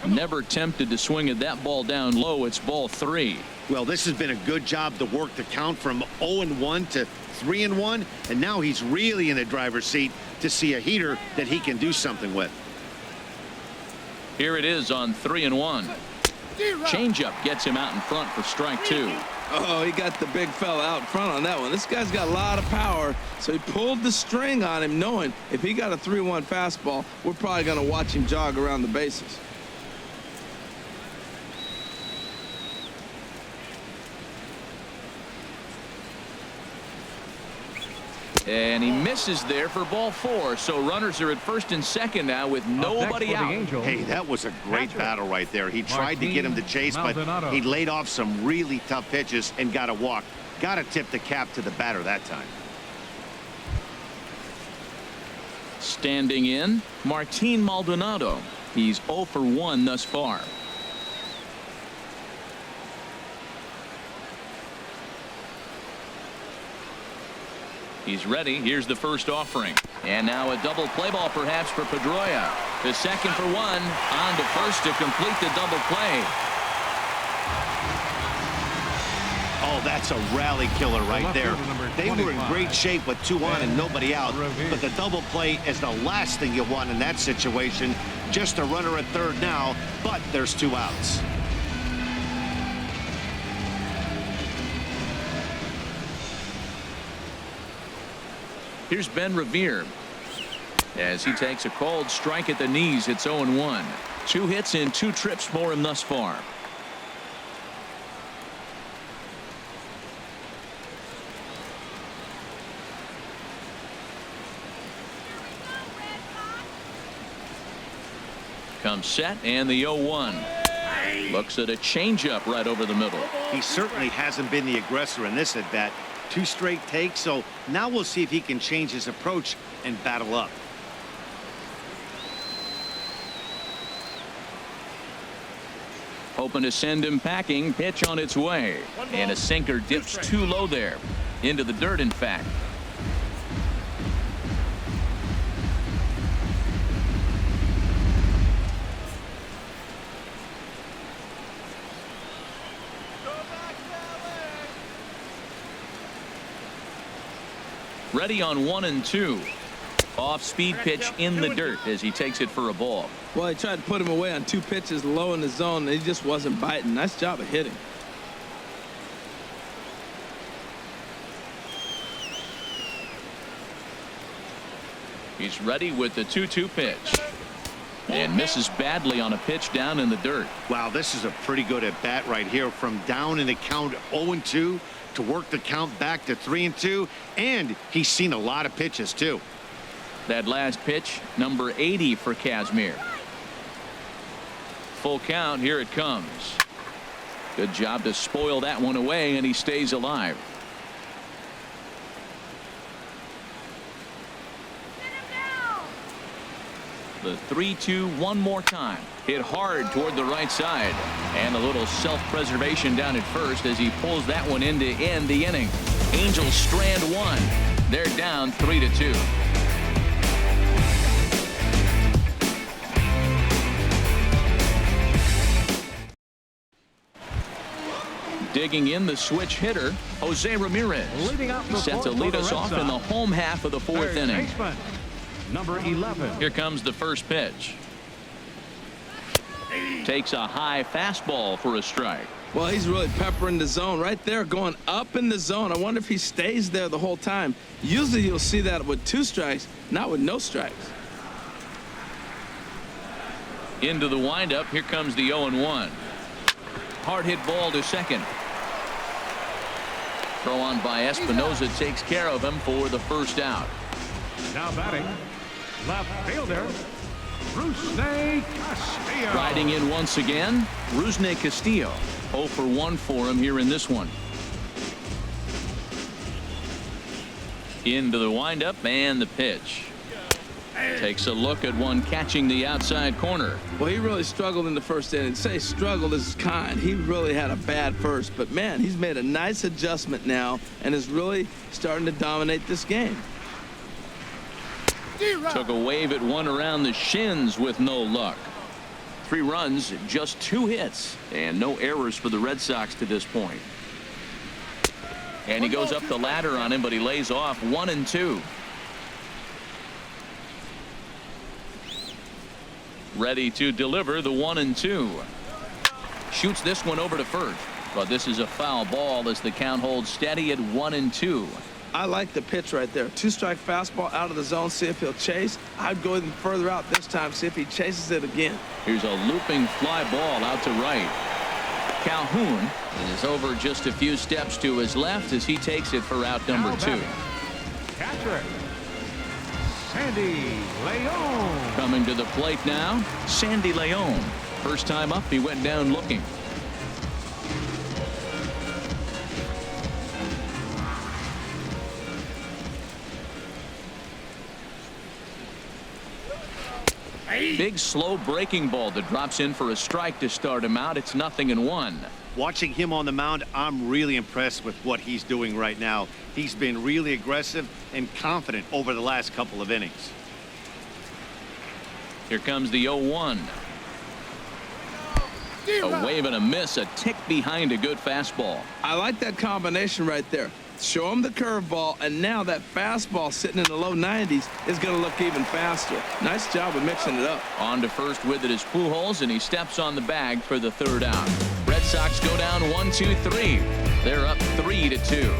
Never tempted to swing at that ball down low. It's ball 3. Well, this has been a good job to work the count from 0-1 to 3-1, and now he's really in the driver's seat to see a heater that he can do something with. Here it is on 3-1. Changeup gets him out in front for strike 2. Oh, he got the big fella out front on that one. This guy's got a lot of power, so he pulled the string on him, knowing if he got a 3-1 fastball, we're probably going to watch him jog around the bases. And he misses there for ball 4. So runners are at first and second now with nobody out. Hey, that was a great battle right there. He tried to get him to chase, but he laid off some really tough pitches and got a walk. Got to tip the cap to the batter that time. Standing in, Martin Maldonado. He's 0 for 1 thus far. He's ready. Here's the first offering. And now a double play ball perhaps for Pedroia. The second for 1. On to first to complete the double play. Oh, that's a rally killer right there. They were in great shape with 2 on and nobody out. But the double play is the last thing you want in that situation. Just a runner at third now, but there's 2 outs. Here's Ben Revere as he takes a called strike at the knees. It's 0-1. 2 hits in 2 trips for him thus far. Comes set and the 0-1. Looks at a changeup right over the middle. He certainly hasn't been the aggressor in this at bat. 2 straight takes, so now we'll see if he can change his approach and battle up. Hoping to send him packing. Pitch on its way. And a sinker dips too low there. Into the dirt, in fact. Ready on 1 and 2. Off-speed pitch in the dirt as he takes it for a ball. Well, he tried to put him away on 2 pitches low in the zone, and he just wasn't biting. Nice job of hitting. He's ready with the 2-2 pitch. And misses badly on a pitch down in the dirt. Wow, this is a pretty good at bat right here. From down in the count 0-2 to work the count back to 3-2. And he's seen a lot of pitches, too. That last pitch, number 80 for Kazmir. Full count. Here it comes. Good job to spoil that one away, and he stays alive. The 3-2 one more time. Hit hard toward the right side. And a little self-preservation down at first as he pulls that one in to end the inning. Angels strand 1. They're down 3-2. Digging in the switch hitter, Jose Ramirez. Set to lead us off in the home half of the 4th inning. Number 11. Here comes the first pitch. Takes a high fastball for a strike. Well, he's really peppering the zone right there, going up in the zone. I wonder if he stays there the whole time. Usually you'll see that with 2 strikes, not with no strikes. Into the windup. Here comes the 0-1. Hard hit ball to second. Throw on by Espinosa takes care of him for the first out. Now batting, left fielder, Rusney Castillo. Riding in once again, Rusney Castillo. 0 for 1 for him here in this one. Into the windup and the pitch. Takes a look at one catching the outside corner. Well, he really struggled in the first inning. Say struggled is kind. He really had a bad first. But, man, he's made a nice adjustment now and is really starting to dominate this game. Took a wave at one around the shins with no luck. 3 runs, just 2 hits, and no errors for the Red Sox to this point. And he goes up the ladder on him, but he lays off 1 and 2. Ready to deliver the 1 and 2. Shoots this one over to first, but this is a foul ball as the count holds steady at 1 and 2. I like the pitch right there. 2-strike fastball out of the zone. See if he'll chase. I'd go even further out this time. See if he chases it again. Here's a looping fly ball out to right. Calhoun is over just a few steps to his left as he takes it for out number 2. Catcher, Sandy Leon. Coming to the plate now, Sandy Leon. First time up, he went down looking. Big slow breaking ball that drops in for a strike to start him out. It's 0-1. Watching him on the mound, I'm really impressed with what he's doing right now. He's been really aggressive and confident over the last couple of innings. Here comes the 0-1. A wave and a miss, a tick behind a good fastball. I like that combination right there. Show him the curveball, and now that fastball sitting in the low 90s is going to look even faster. Nice job of mixing it up. On to first with it is Pujols, and he steps on the bag for the 3rd out. Red Sox go down 1-2-3. They're up 3-2.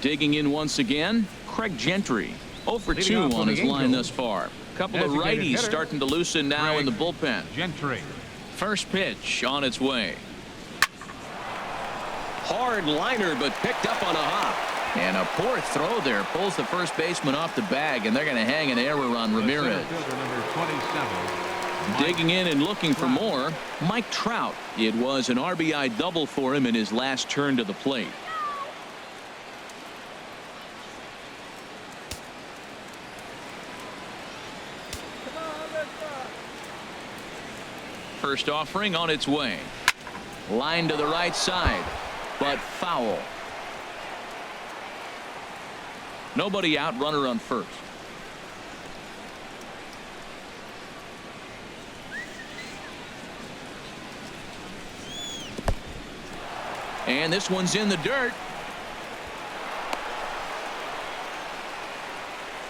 Digging in once again, Craig Gentry. 0 for 2 on his line thus far. Couple of righties starting to loosen now in the bullpen. Gentry. First pitch on its way. Hard liner, but picked up on a hop. And a poor throw there pulls the first baseman off the bag, and they're going to hang an error on Ramirez. Digging in and looking for more, Mike Trout. It was an RBI double for him in his last turn to the plate. First offering on its way. Line to the right side, but foul. Nobody out, runner on first. And this one's in the dirt.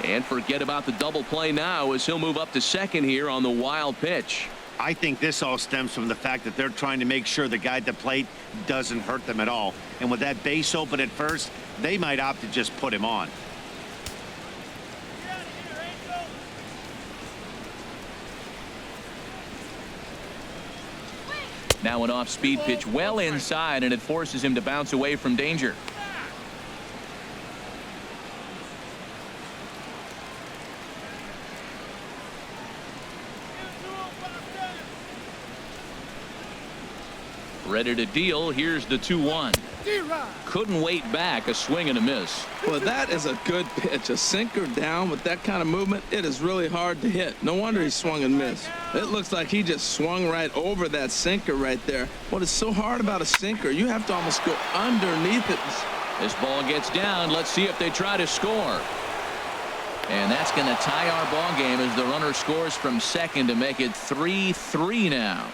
And forget about the double play now as he'll move up to second here on the wild pitch. I think this all stems from the fact that they're trying to make sure the guy at the plate doesn't hurt them at all. And with that base open at first, they might opt to just put him on. Now an off-speed pitch well inside, and it forces him to bounce away from danger. Ready to deal. Here's the 2-1. Couldn't wait back. A swing and a miss. Well, that is a good pitch. A sinker down with that kind of movement, it is really hard to hit. No wonder he swung and missed. It looks like he just swung right over that sinker right there. What is so hard about a sinker, you have to almost go underneath it. This ball gets down. Let's see if they try to score. And that's going to tie our ball game as the runner scores from second to make it 3-3 now.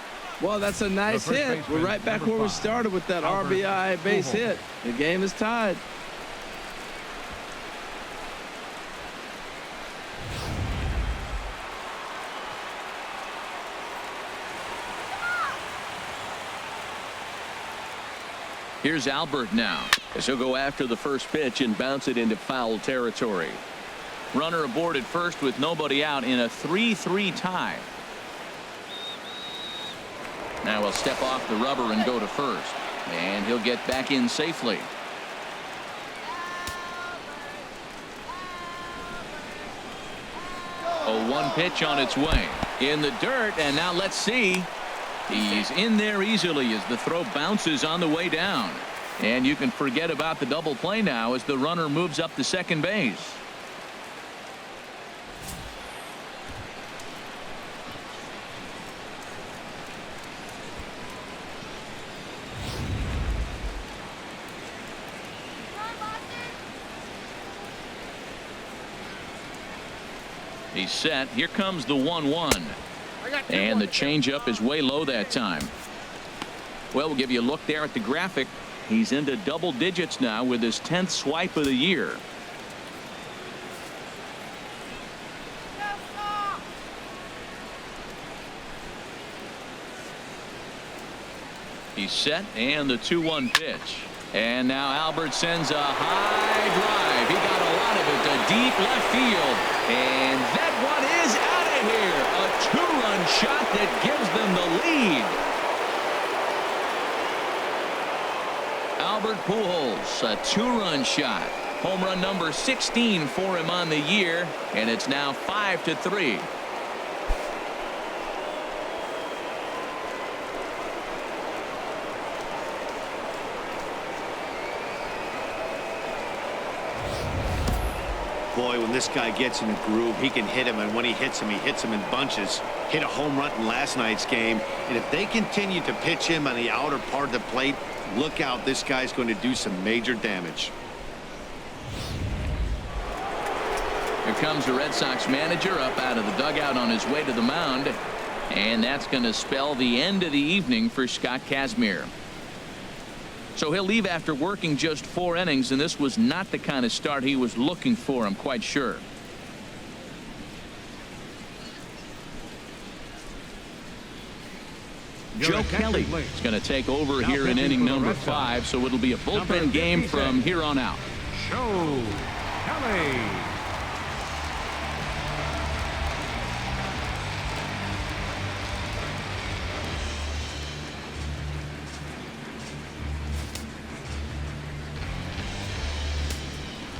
Well, that's a nice hit. We're right back where we started with that RBI base hit. The game is tied. Here's Albert now as he'll go after the first pitch and bounce it into foul territory. Runner aboard at first with nobody out in a 3-3 tie. Now he'll step off the rubber and go to first, and he'll get back in safely. A 1 pitch on its way in the dirt, and now let's see. He's in there easily as the throw bounces on the way down, and you can forget about the double play now as the runner moves up to second base. He's set. Here comes the 1-1. And the changeup is way low that time. Well, we'll give you a look there at the graphic. He's into double digits now with his 10th swipe of the year. He's set, and the 2-1 pitch. And now Albert sends a high drive. He got a lot of it to deep left field. And that one is out of here. A 2-run shot that gives them the lead. Albert Pujols, a 2-run shot. Home run number 16 for him on the year. And it's now 5-3. Boy, when this guy gets in a groove, he can hit him, and when he hits him in bunches. Hit a home run in last night's game, and if they continue to pitch him on the outer part of the plate, look out, this guy's going to do some major damage. Here comes the Red Sox manager up out of the dugout on his way to the mound, and that's going to spell the end of the evening for Scott Kazmir. So he'll leave after working just 4 innings, and this was not the kind of start he was looking for, I'm quite sure. Joe Kelly is going to take over here in inning number 5, so it'll be a bullpen game from here on out. Joe Kelly.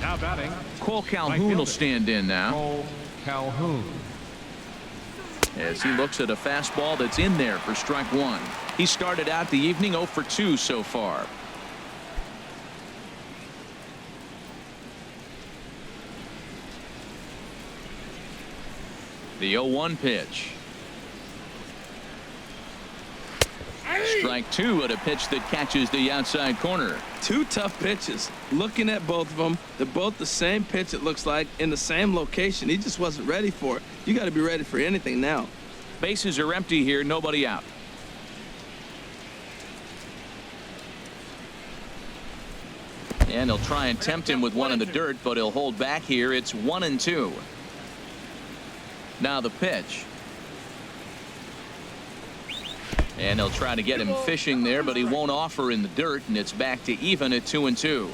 Now batting, Cole Calhoun will stand in now. Cole Calhoun. As he looks at a fastball that's in there for strike 1. He started out the evening 0 for 2 so far. The 0-1 pitch. Strike two at a pitch that catches the outside corner. Two tough pitches. Looking at both of them, they're both the same pitch, it looks like, in the same location. He just wasn't ready for it. You got to be ready for anything now. Bases are empty here, nobody out. And he'll try and tempt him with one in the dirt, but he'll hold back here. It's 1-2. Now the pitch. And he'll try to get him fishing there, but he won't offer in the dirt, and it's back to even at 2-2.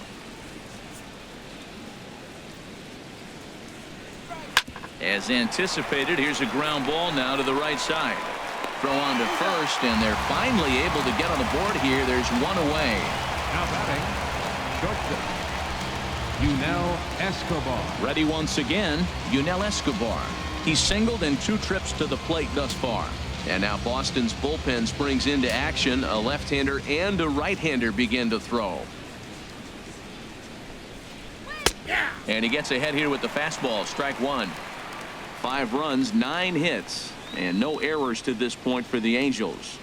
As anticipated, here's a ground ball now to the right side. Throw on to first, and they're finally able to get on the board here. There's one away. Now batting, shortstop, Yunel Escobar. Ready once again, Yunel Escobar. He's singled in 2 trips to the plate thus far. And now Boston's bullpen springs into action. A left-hander and a right-hander begin to throw. And he gets ahead here with the fastball. Strike one. 5 runs, 9 hits, and no errors to this point for the Angels.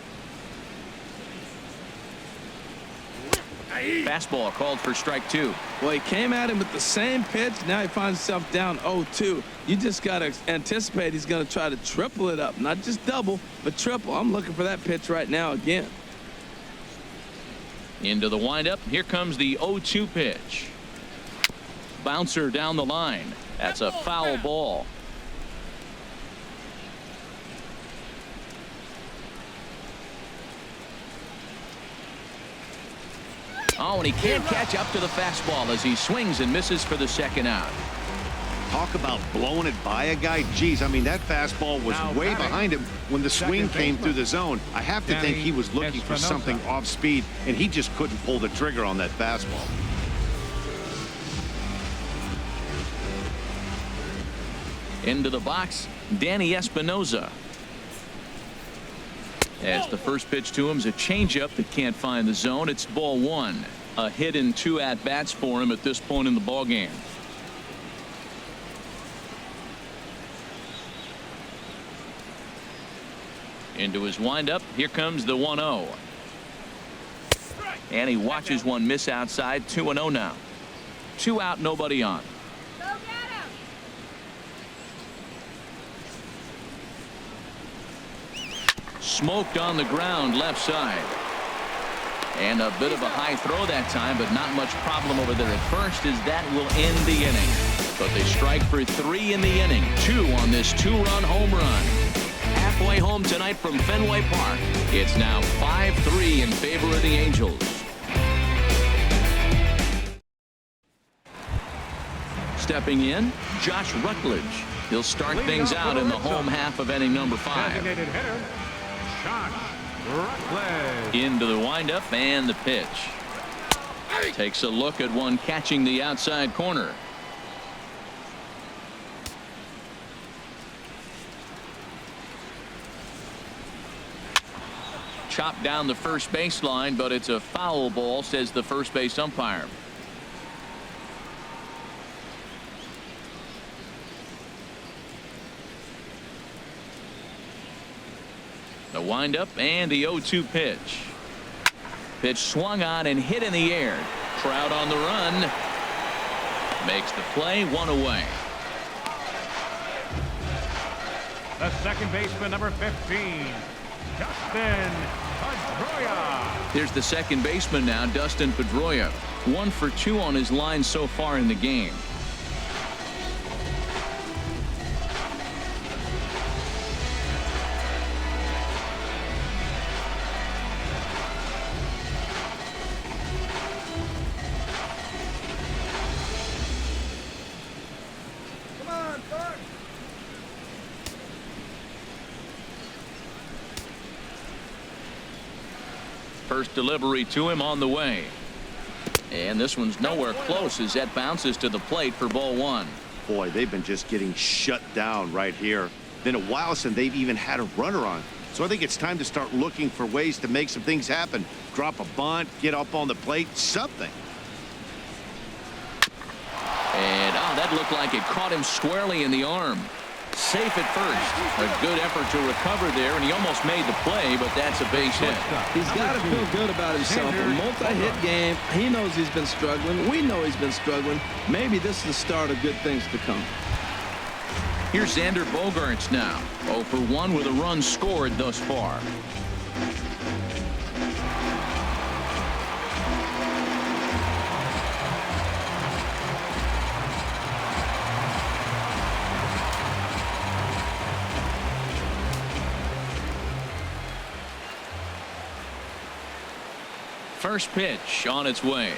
Fastball called for strike 2. Well, he came at him with the same pitch. Now he finds himself down 0-2. You just got to anticipate he's going to try to triple it up. Not just double, but triple. I'm looking for that pitch right now again. Into the windup. Here comes the 0-2 pitch. Bouncer down the line. That's a foul ball. Oh, and he can't catch up to the fastball as he swings and misses for the second out. Talk about blowing it by a guy. Geez, I mean, that fastball was way behind him when the swing came through the zone. I have to think he was looking for something off speed, and he just couldn't pull the trigger on that fastball. Into the box, Danny Espinoza. As the first pitch to him is a changeup that can't find the zone. It's ball 1. A hit in 2 at-bats for him at this point in the ballgame. Into his windup. Here comes the 1-0. And he watches one miss outside. 2-0 now. 2 out, nobody on. Smoked on the ground left side. And a bit of a high throw that time, but not much problem over there at first, as that will end the inning. But they strike for 3 in the inning. 2 on this 2-run home run. Halfway home tonight from Fenway Park. It's now 5-3 in favor of the Angels. Stepping in, Josh Rutledge. He'll start things out in the home half of inning number 5. Designated hitter, Josh Rutledge. Into the windup and the pitch. Takes a look at one catching the outside corner. Chopped down the first baseline, but it's a foul ball, says the first base umpire. The windup and the 0-2 pitch. Pitch swung on and hit in the air. Trout on the run. Makes the play, 1 away. The second baseman, number 15, Dustin Pedroia. Here's the second baseman now, Dustin Pedroia. 1 for 2 on his line so far in the game. First delivery to him on the way. And this one's nowhere close as that bounces to the plate for ball 1. Boy, they've been just getting shut down right here. Been a while since they've even had a runner on. So I think it's time to start looking for ways to make some things happen. Drop a bunt, get up on the plate, something. And that looked like it caught him squarely in the arm. Safe at first. A good effort to recover there, and he almost made the play, but that's a base hit. He's got to feel good about himself. A multi-hit game. He knows he's been struggling. We know he's been struggling. Maybe this is the start of good things to come. Here's Xander Bogaerts now. 0 for 1 with a run scored thus far. First pitch on its way.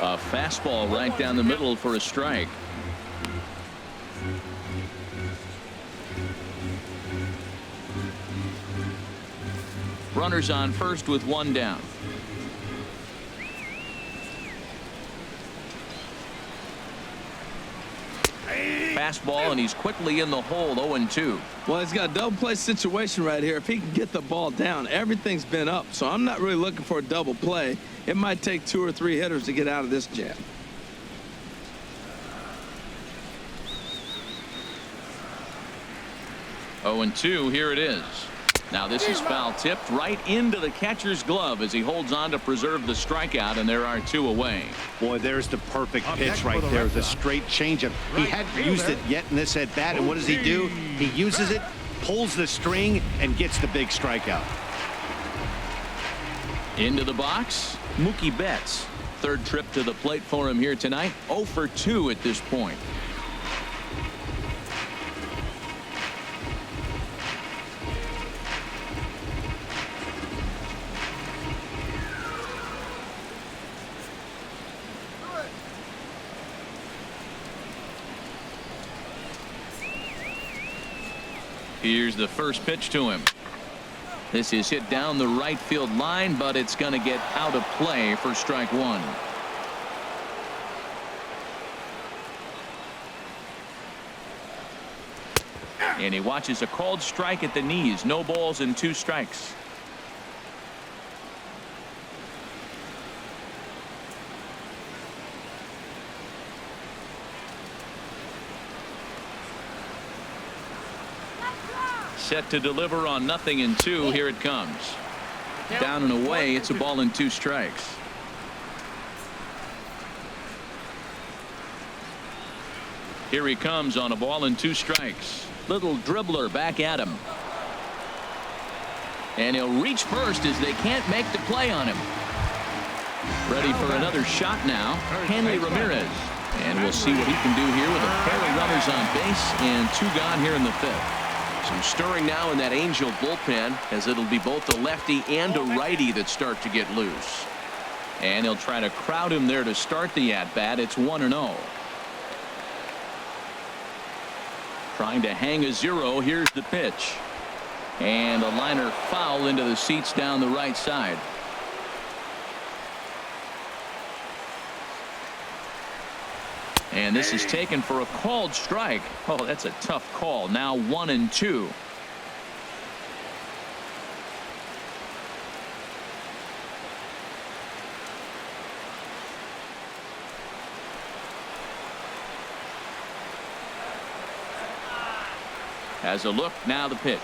A fastball right down the middle for a strike. Runners on first with one down. Fastball, and he's quickly in the hole. 0-2. Well, he's got a double play situation right here. If he can get the ball down, everything's been up. So I'm not really looking for a double play. It might take 2 or 3 hitters to get out of this jam. Oh, 2. Here it is. Now this is foul tipped right into the catcher's glove as he holds on to preserve the strikeout, and there are 2 away. Boy, there's the perfect pitch right there. The straight changeup. He hadn't used it yet in this at bat, and what does he do? He uses it, pulls the string, and gets the big strikeout. Into the box, Mookie Betts. Third trip to the plate for him here tonight. 0 for 2 at this point. Here's the first pitch to him. This is hit down the right field line, but it's going to get out of play for strike 1. And he watches a called strike at the knees. No balls and 2 strikes. Set to deliver on 0-2. Here it comes. Down and away. It's a ball and 2 strikes. Here he comes on a ball and 2 strikes. Little dribbler back at him. And he'll reach first as they can't make the play on him. Ready for another shot now. Hanley Ramirez. And we'll see what he can do here with a pair of runners on base and 2 gone here in the 5th. Some stirring now in that Angel bullpen, as it'll be both a lefty and a righty that start to get loose. And he'll try to crowd him there to start the at-bat. It's 1-0. Trying to hang a 0. Here's the pitch. And a liner foul into the seats down the right side. And this is taken for a called strike. Oh, that's a tough call. Now 1-2. Has a look. Now the pitch.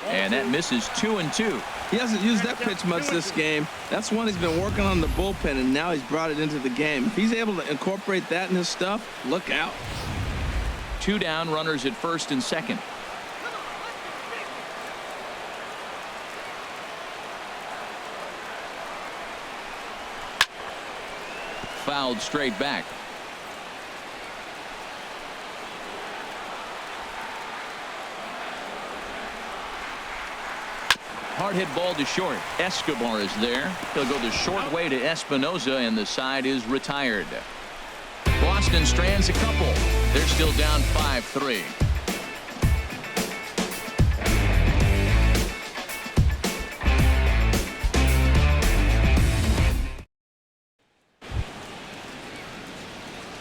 And that misses 2-2. He hasn't used that pitch much this game. That's one he's been working on the bullpen, and now he's brought it into the game. If he's able to incorporate that in his stuff, look out. 2 down, runners at first and second. Fouled straight back. Hard hit ball to short. Escobar is there. He'll go the short way to Espinoza, and the side is retired. Boston strands a couple. They're still down 5-3.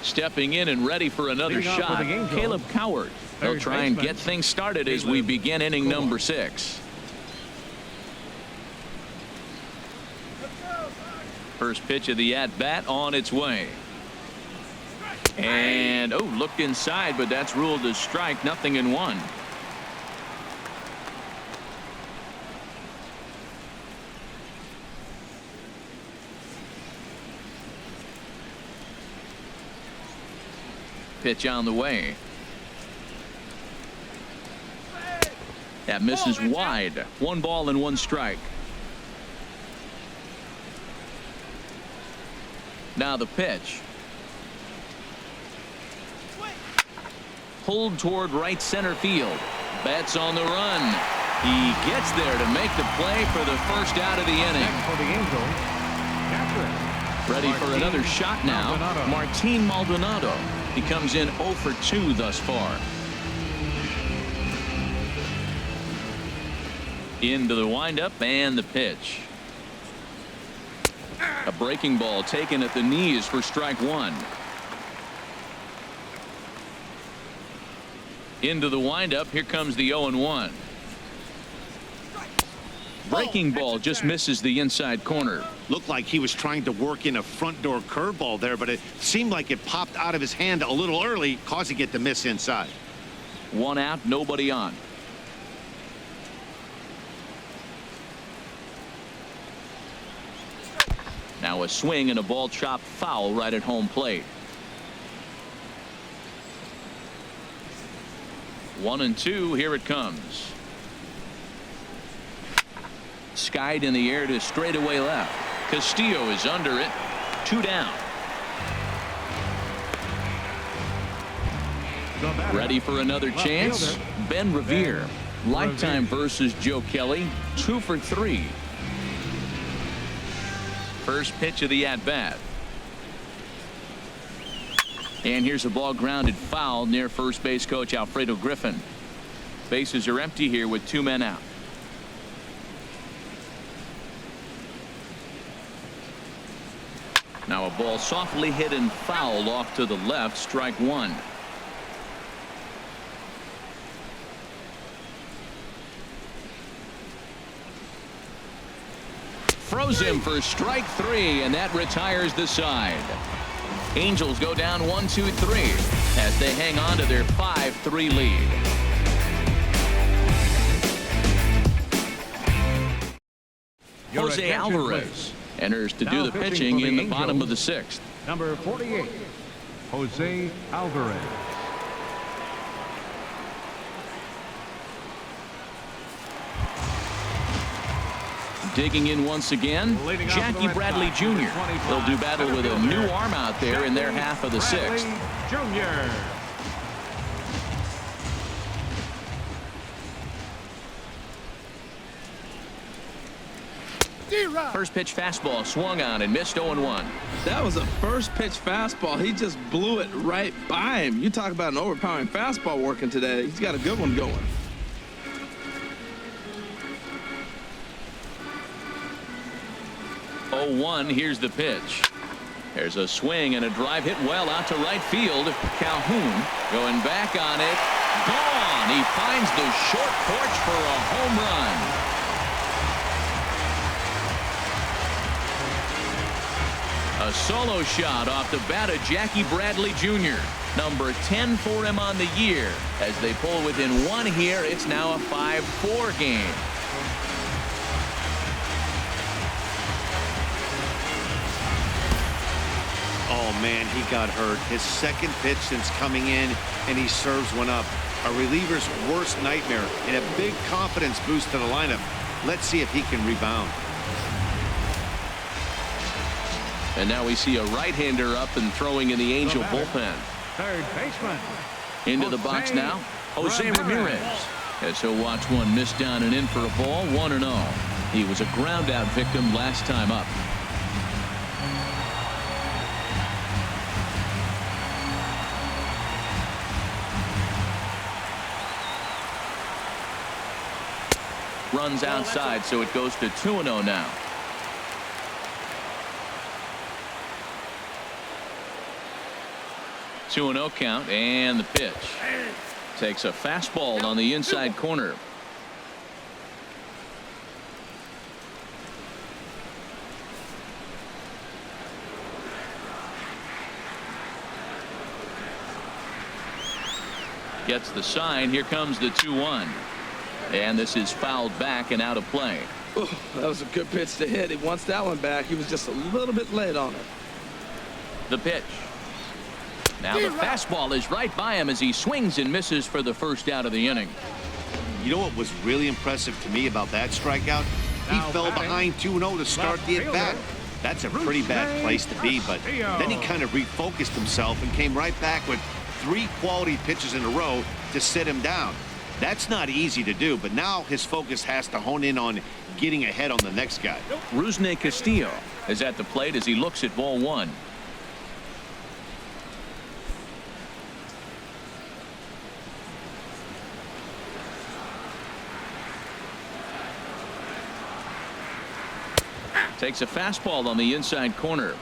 Stepping in and ready for another shot, Caleb Coward. They'll try and get things started as we begin inning number 6. First pitch of the at-bat on its way. And, oh, looked inside, but that's ruled a strike, 0-1. Pitch on the way. That misses wide. 1 ball and 1 strike. Now the pitch. Pulled toward right center field. Betts on the run. He gets there to make the play for the first out of the inning. Next for the Angels, catcher. Ready for another shot now. Martin Maldonado. He comes in 0 for 2 thus far. Into the windup and the pitch. A breaking ball taken at the knees for strike 1. Into the windup. Here comes the 0-1. Breaking ball just misses the inside corner. Looked like he was trying to work in a front door curveball there, but it seemed like it popped out of his hand a little early, causing it to miss inside. 1 out, nobody on. Now a swing and a ball chopped foul right at home plate. 1-2. Here it comes. Skied in the air to straightaway left. Castillo is under it. 2 down. Ready for another chance. Ben Revere. Lifetime versus Joe Kelly. 2 for 3. First pitch of the at-bat. And here's a ball grounded foul near first base coach Alfredo Griffin. Bases are empty here with 2 men out. Now a ball softly hit and foul off to the left. Strike 1. Froze him for strike 3, and that retires the side. Angels go down 1-2-3 as they hang on to their 5-3 lead. Jose Alvarez enters to do the pitching in the bottom of the 6th. Number 48, Jose Alvarez. Digging in once again, Jackie Bradley Jr. They'll do battle with a new arm out there in their half of the 6th. Jr. First pitch fastball swung on and missed. 0-1. That was a first pitch fastball. He just blew it right by him. You talk about an overpowering fastball working today. He's got a good one going. Here's the pitch. There's a swing and a drive hit well out to right field. Calhoun going back on it. Gone. He finds the short porch for a home run. A solo shot off the bat of Jackie Bradley Jr. Number 10 for him on the year. As they pull within 1 here, it's now a 5-4 game. Oh, man, he got hurt. His second pitch since coming in, and he serves one up. A reliever's worst nightmare and a big confidence boost to the lineup. Let's see if he can rebound. And now we see a right-hander up and throwing in the Angel bullpen. Third baseman. Into the box now, Jose Ramirez. As he'll watch one miss down and in for a ball. 1-0. He was a ground-out victim last time up. Runs outside, so it goes to 2-0 now. Two 2-0 count, and the pitch. Takes a fastball on the inside corner. Gets the sign. Here comes the 2-1. And this is fouled back and out of play. Ooh, that was a good pitch to hit. He wants that one back. He was just a little bit late on it. The pitch. Now the fastball is right by him as he swings and misses for the first out of the inning. You know what was really impressive to me about that strikeout? He Now fell batting, behind 2-0 to start the at-bat. That's a pretty bad place to be, but then he kind of refocused himself and came right back with 3 quality pitches in a row to sit him down. That's not easy to do, but now his focus has to hone in on getting ahead on the next guy. Rusney Castillo is at the plate as he looks at ball 1. Takes a fastball on the inside corner.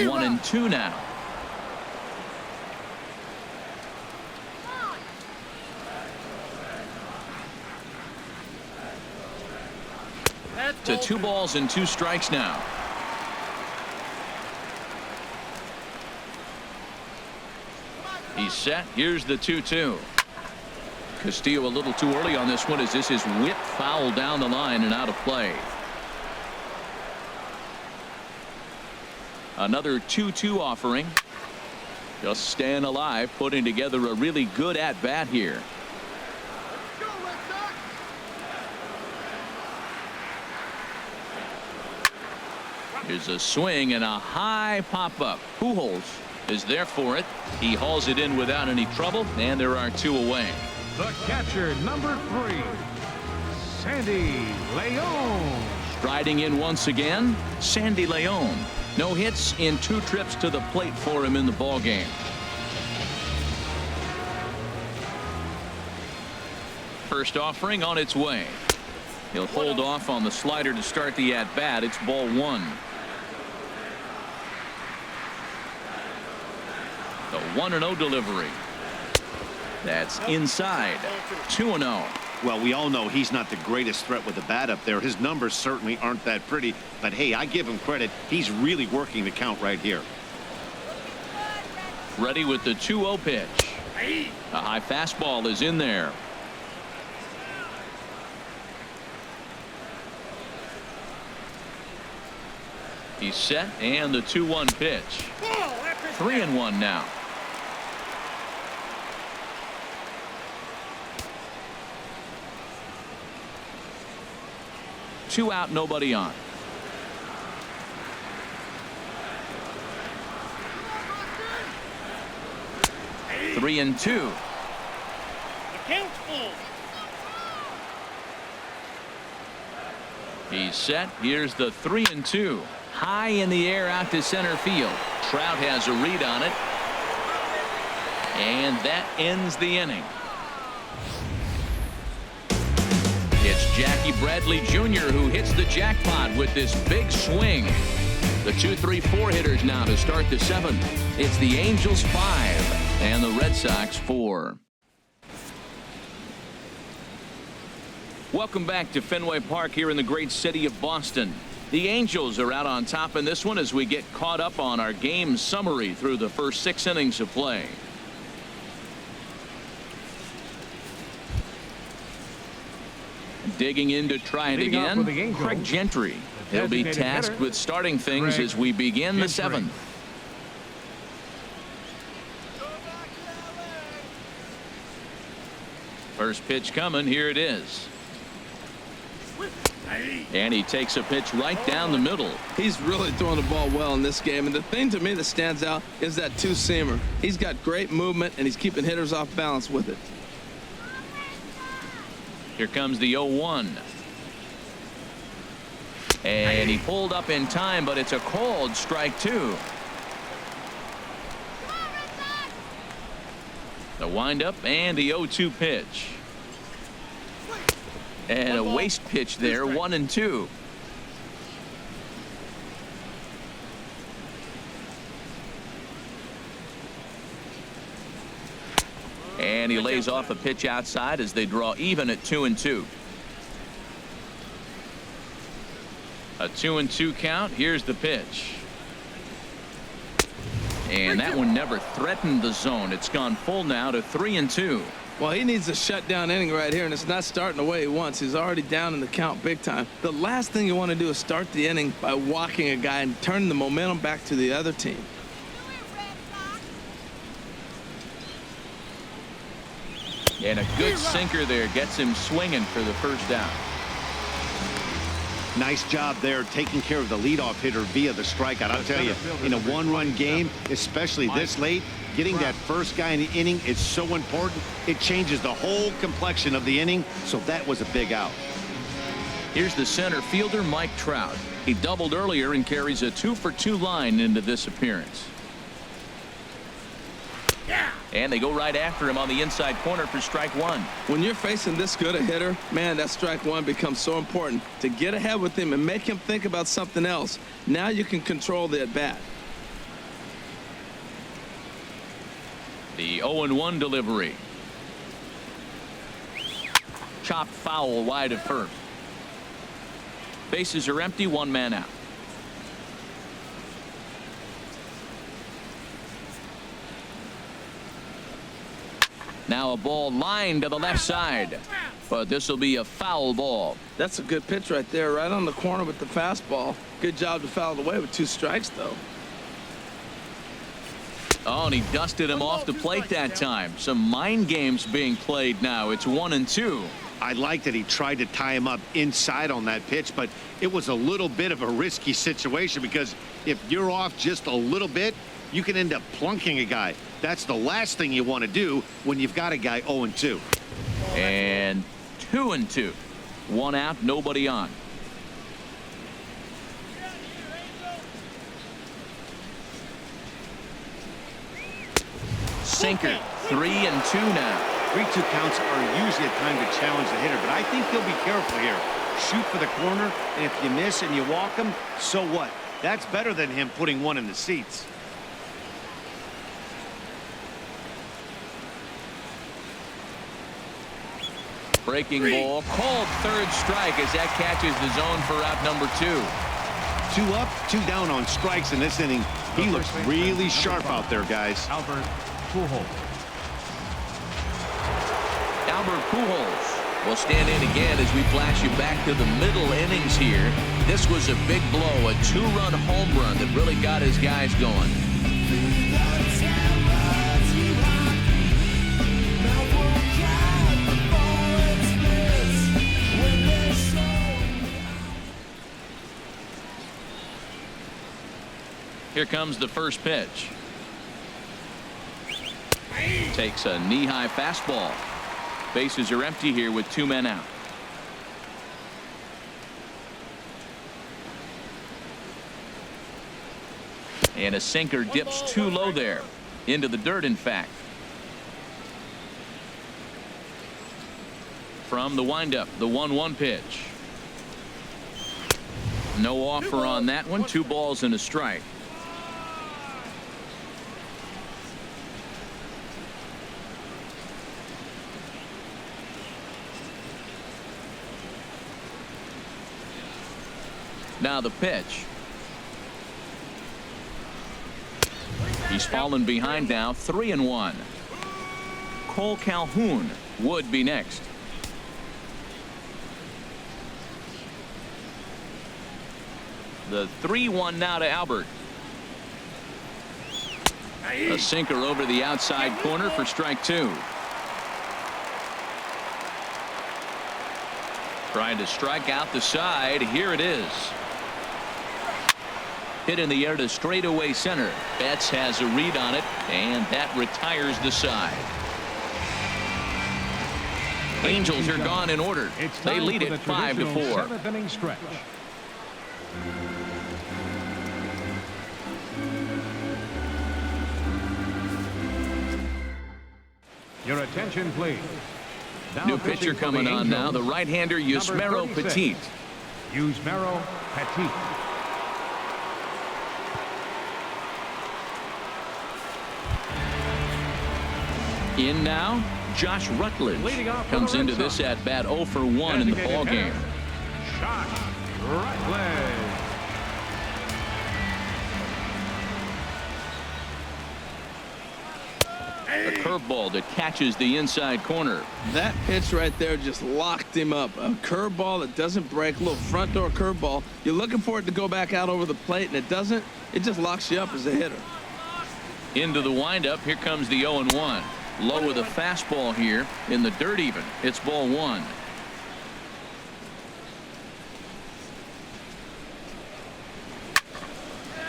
One and 2 now. To 2 balls and 2 strikes now. He's set. Here's the 2-2. Castillo a little too early on this one as this is whipped foul down the line and out of play. Another 2-2 offering. Just staying alive, putting together a really good at-bat here. Here's a swing and a high pop-up. Pujols is there for it. He hauls it in without any trouble, and there are 2 away. The catcher, number 3, Sandy León. Striding in once again, Sandy León. No hits in 2 trips to the plate for him in the ballgame. First offering on its way. He'll hold off on the slider to start the at-bat. It's ball 1. The 1-0 delivery. That's inside. 2-0. Well, we all know he's not the greatest threat with the bat up there. His numbers certainly aren't that pretty. But, hey, I give him credit. He's really working the count right here. Ready with the 2-0 pitch. A high fastball is in there. He's set, and the 2-1 pitch. 3-1 now. Two out, nobody on. Three and 2. He's set. Here's the 3-2. High in the air out to center field. Trout has a read on it. And that ends the inning. It's Jackie Bradley Jr. who hits the jackpot with this big swing. The 2-3-4 hitters now to start the 7th. It's the Angels 5 and the Red Sox 4. Welcome back to Fenway Park here in the great city of Boston. The Angels are out on top in this one as we get caught up on our game summary through the first 6 innings of play. Digging in to try it again, Craig Gentry. He'll be tasked with starting things as we begin the 7th. First pitch coming. Here it is. And he takes a pitch right down the middle. He's really throwing the ball well in this game. And the thing to me that stands out is that 2-seamer. He's got great movement, and he's keeping hitters off balance with it. Here comes the 0-1. And he pulled up in time, but it's a called strike 2. The windup and the 0-2 pitch. And a waste pitch there, 1-2. And he lays off a pitch outside as they draw even at 2-2. A 2-2 count. Here's the pitch. And that one never threatened the zone. It's gone full now to 3-2. Well, he needs a shutdown inning right here, and it's not starting the way he wants. He's already down in the count big time. The last thing you want to do is start the inning by walking a guy and turning the momentum back to the other team. And a good sinker there gets him swinging for the first down. Nice job there taking care of the leadoff hitter via the strikeout. I'll tell you, in a one-run game, especially this late, getting that first guy in the inning is so important. It changes the whole complexion of the inning, so that was a big out. Here's the center fielder, Mike Trout. He doubled earlier and carries a 2-for-2 line into this appearance. And they go right after him on the inside corner for strike one. When you're facing this good a hitter, man, that strike one becomes so important to get ahead with him and make him think about something else. Now you can control the at-bat. The 0-1 delivery. Chopped foul wide of first. Bases are empty, one man out. Now a ball lined to the left side, but this will be a foul ball. That's a good pitch right there, right on the corner with the fastball. Good job to foul it away with 2 strikes, though. Oh, and he dusted him off the plate that time. Some mind games being played now. It's 1-2. I like that he tried to tie him up inside on that pitch, but it was a little bit of a risky situation because if you're off just a little bit, you can end up plunking a guy. That's the last thing you want to do when you've got a guy 0-2. And 2-2. One out, nobody on. Sinker, 3-2 now. 3-2 counts are usually a time to challenge the hitter, but I think he'll be careful here. Shoot for the corner, and if you miss and you walk him, so what? That's better than him putting one in the seats. Breaking ball, called third strike as that catches the zone for out number 2. 2 up, 2 down on strikes in this inning. He looks really sharp out there, guys. Albert Pujols. Albert Pujols will stand in again as we flash you back to the middle innings here. This was a big blow, a 2-run home run that really got his guys going. Here comes the first pitch. Takes a knee-high fastball. Bases are empty here with 2 men out. And a sinker dips too low there. Into the dirt, in fact. From the windup, the 1-1 pitch. No offer on that one. 2 balls and a strike. Now the pitch. He's fallen behind now, 3-1. Cole Calhoun would be next. The 3-1 now to Albert. A sinker over the outside corner for strike 2. Trying to strike out the side. Here it is. Hit in the air to straightaway center. Betts has a read on it, and that retires the side. Angels are gone in order. They lead it 5-4. 7th inning stretch. Your attention, please. New pitcher coming on now, the right-hander Yusmeiro Petit. Yusmeiro Petit. In now, Josh Rutledge comes into this at bat 0 for 1 in the ball game. Josh Rutledge. A curveball that catches the inside corner. That pitch right there just locked him up. A curveball that doesn't break, a little front door curveball. You're looking for it to go back out over the plate, and it doesn't. It just locks you up as a hitter. Into the windup. Here comes the 0-1. Low with a fastball here in the dirt even. It's ball one.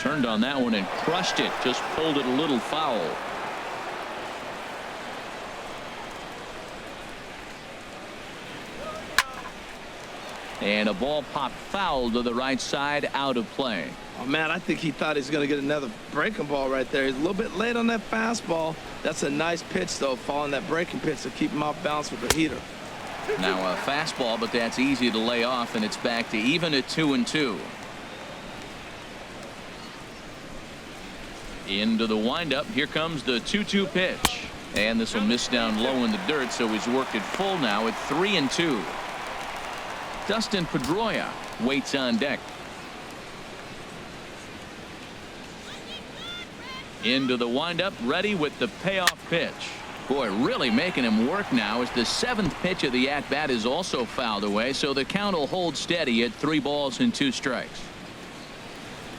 Turned on that one and crushed it. Just pulled it a little foul. And a ball popped foul to the right side, out of play. Oh, man, I think he thought he was going to get another breaking ball right there. He's a little bit late on that fastball. That's a nice pitch, though, following that breaking pitch to keep him off balance with the heater. Now a fastball, but that's easy to lay off, and it's back to even at 2-2. Into the windup. Here comes the 2-2 pitch. And this will miss down low in the dirt, so he's worked it full now at 3-2. Dustin Pedroia waits on deck. Into the windup, ready with the payoff pitch. Boy, really making him work now as the seventh pitch of the at-bat is also fouled away, so the count will hold steady at 3-2 strikes.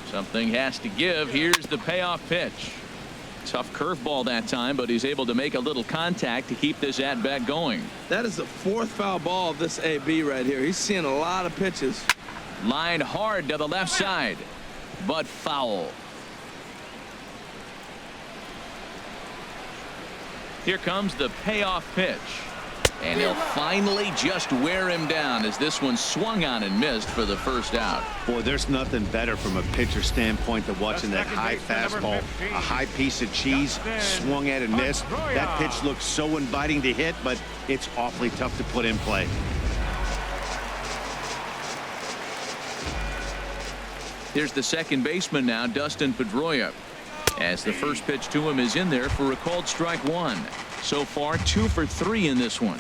Something has to give. Here's the payoff pitch. Tough curveball that time, but he's able to make a little contact to keep this at-bat going. That is the fourth foul ball of this AB right here. He's seeing a lot of pitches. Lined hard to the left side, but foul. Here comes the payoff pitch. And he'll finally just wear him down as this one swung on and missed for the first out. Boy, there's nothing better from a pitcher standpoint than watching that high fastball, a high piece of cheese, swung at and missed. That pitch looks so inviting to hit, but it's awfully tough to put in play. Here's the second baseman now, Dustin Pedroia, as the first pitch to him is in there for a called strike one. So far 2 for 3 in this one.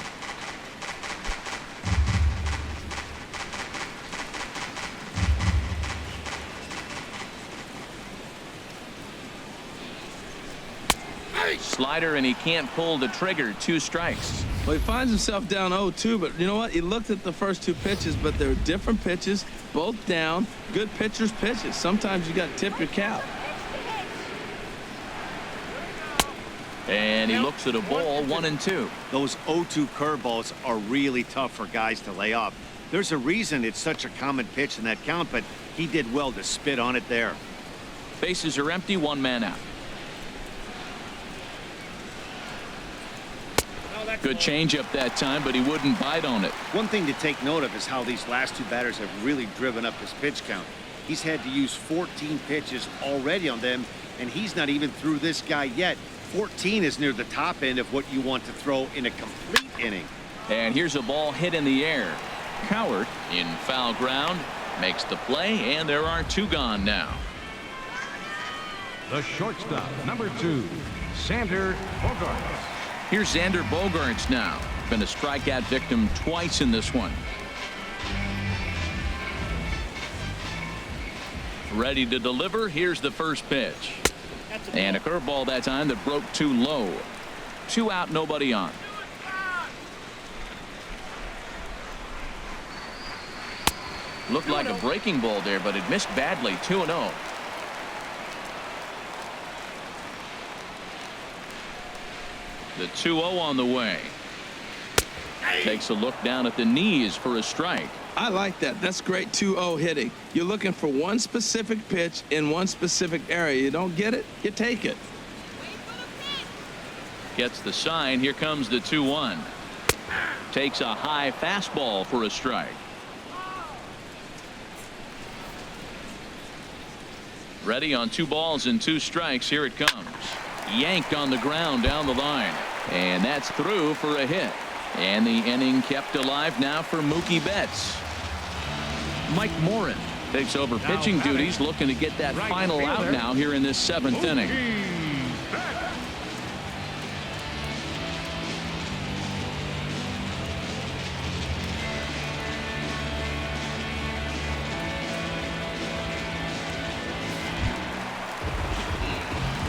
Slider, and he can't pull the trigger. 2 strikes. Well, he finds himself down 0-2, but you know what? He looked at the first 2 pitches, but they're different pitches, both down. Good pitchers' pitches. Sometimes you got to tip your cap. And he looks at a ball, 1-2. Those 0-2 curveballs are really tough for guys to lay off. There's a reason it's such a common pitch in that count, but he did well to spit on it there. Bases are empty, 1 man out. Good changeup that time, but he wouldn't bite on it. One thing to take note of is how these last 2 batters have really driven up his pitch count. He's had to use 14 pitches already on them, and he's not even through this guy yet. 14 is near the top end of what you want to throw in a complete inning. And here's a ball hit in the air. Cowart in foul ground makes the play, and there are 2 gone now. The shortstop, number 2, Xander Bogaerts. Here's Xander Bogaerts now. Been a strikeout victim twice in this one. Ready to deliver. Here's the first pitch. And a curveball that time that broke too low. 2 out, nobody on. Looked like a breaking ball there, but it missed badly. 2-0. The 2-0 on the way. Takes a look down at the knees for a strike. I like that. That's great 2-0 hitting. You're looking for one specific pitch in one specific area. You don't get it, you take it. Gets the sign. Here comes the 2-1. Takes a high fastball for a strike. Ready on 2 balls and 2 strikes. Here it comes. Yanked on the ground down the line. And that's through for a hit. And the inning kept alive now for Mookie Betts. Mike Morin takes over pitching duties, looking to get that final out now here in this 7th inning.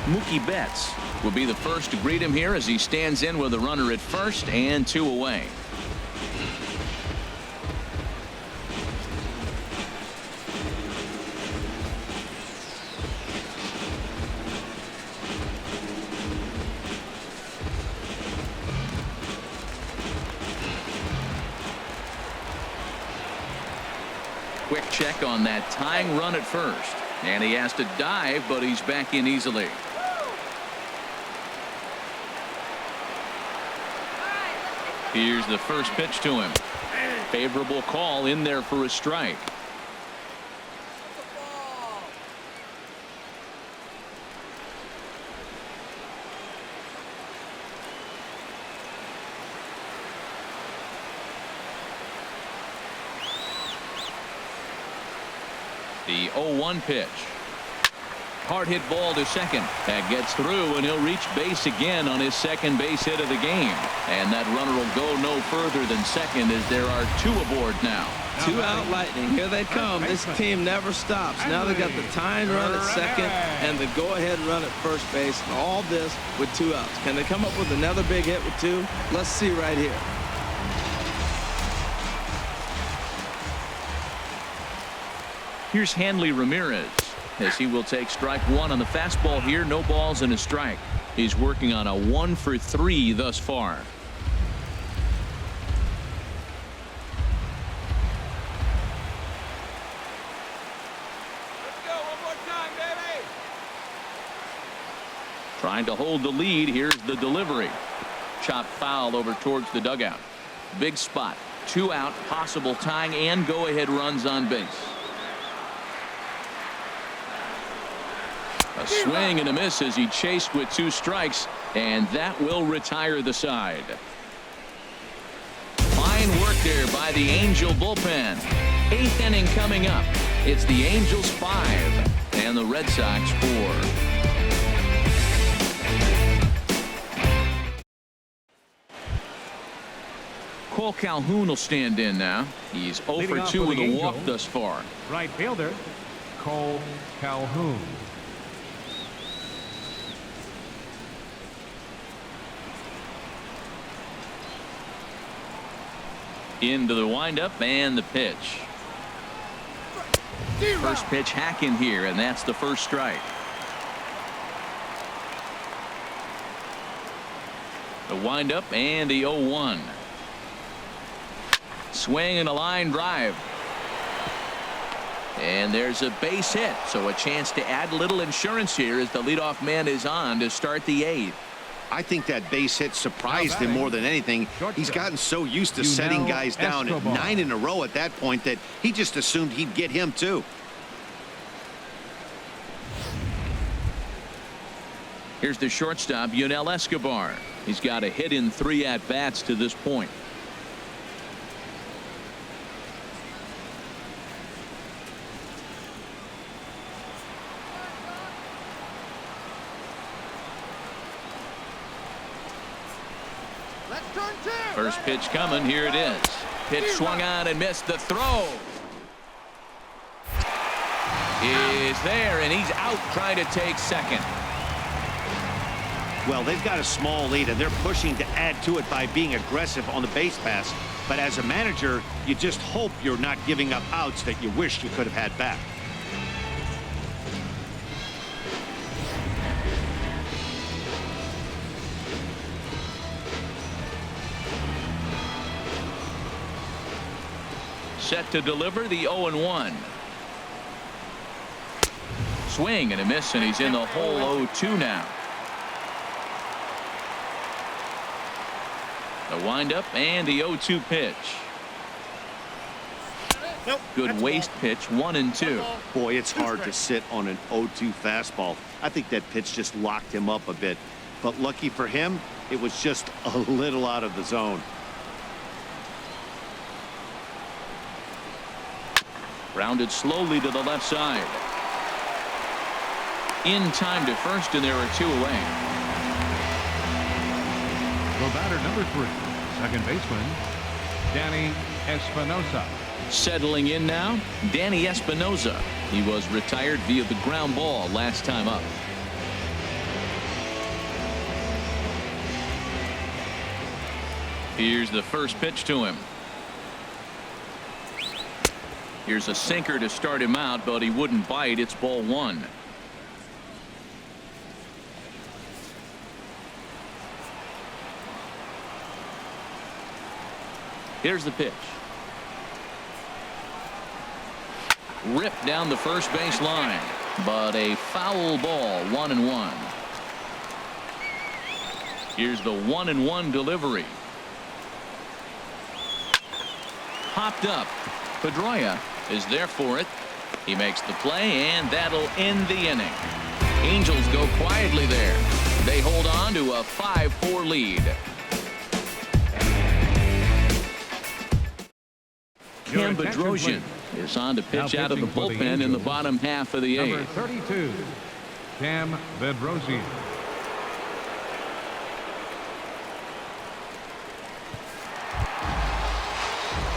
Mookie Betts will be the first to greet him here as he stands in with a runner at first and 2 away. Quick check on that tying run at first. And he has to dive, but he's back in easily. Here's the first pitch to him. Favorable call in there for a strike. The 0-1 pitch. Hard hit ball to second. That gets through, and he'll reach base again on his second base hit of the game. And that runner will go no further than second as there are 2 aboard now. 2 out Lightning. Here they come. This team never stops. Now they got the tying run at second and the go-ahead run at first base. And all this with 2 outs. Can they come up with another big hit with 2? Let's see right here. Here's Hanley Ramirez as he will take strike 1 on the fastball here. No balls and a strike. He's working on a 1 for 3 thus far. Let's go one more time, baby. Trying to hold the lead. Here's the delivery. Chopped foul over towards the dugout. Big spot. 2 out. Possible tying and go-ahead runs on base. A swing and a miss as he chased with 2 strikes, and that will retire the side. Fine work there by the Angel bullpen. 8th inning coming up. It's the Angels 5 and the Red Sox 4. Cole Calhoun will stand in now. He's 0 for 2 with a walk thus far. Right fielder, Cole Calhoun. Into the windup and the pitch. First pitch hack in here, and that's the first strike. The windup and the 0-1. Swing and a line drive. And there's a base hit, so a chance to add a little insurance here as the leadoff man is on to start the 8th. I think that base hit surprised him more than anything. He's gotten so used to setting guys down at 9 in a row at that point that he just assumed he'd get him too. Here's the shortstop, Yunel Escobar. He's got a hit in 3 at-bats to this point. First pitch coming. Here it is. Pitch swung on and missed. The throw is there, and he's out trying to take second. Well, they've got a small lead, and they're pushing to add to it by being aggressive on the base pass. But as a manager, you just hope you're not giving up outs that you wish you could have had back. Set to deliver the 0-1. Swing and a miss, and he's in the hole 0-2 now. The windup and the 0-2 pitch. Good waist pitch, 1-2. Boy, it's hard to sit on an 0-2 fastball. I think that pitch just locked him up a bit. But lucky for him, it was just a little out of the zone. Grounded slowly to the left side. In time to first, and there are 2 away. The batter number 3, second baseman, Danny Espinosa. Settling in now, Danny Espinosa. He was retired via the ground ball last time up. Here's the first pitch to him. Here's a sinker to start him out, but he wouldn't bite. It's ball one. Here's the pitch. Ripped down the first base line, but a foul ball. 1-1. Here's the 1-1 delivery. Popped up. Pedroia is there for it. He makes the play, and that'll end the inning. Angels go quietly there. They hold on to a 5-4 lead. Cam Bedrosian is on to pitch out of the bullpen in the bottom half of the eighth. Number 32, Cam Bedrosian.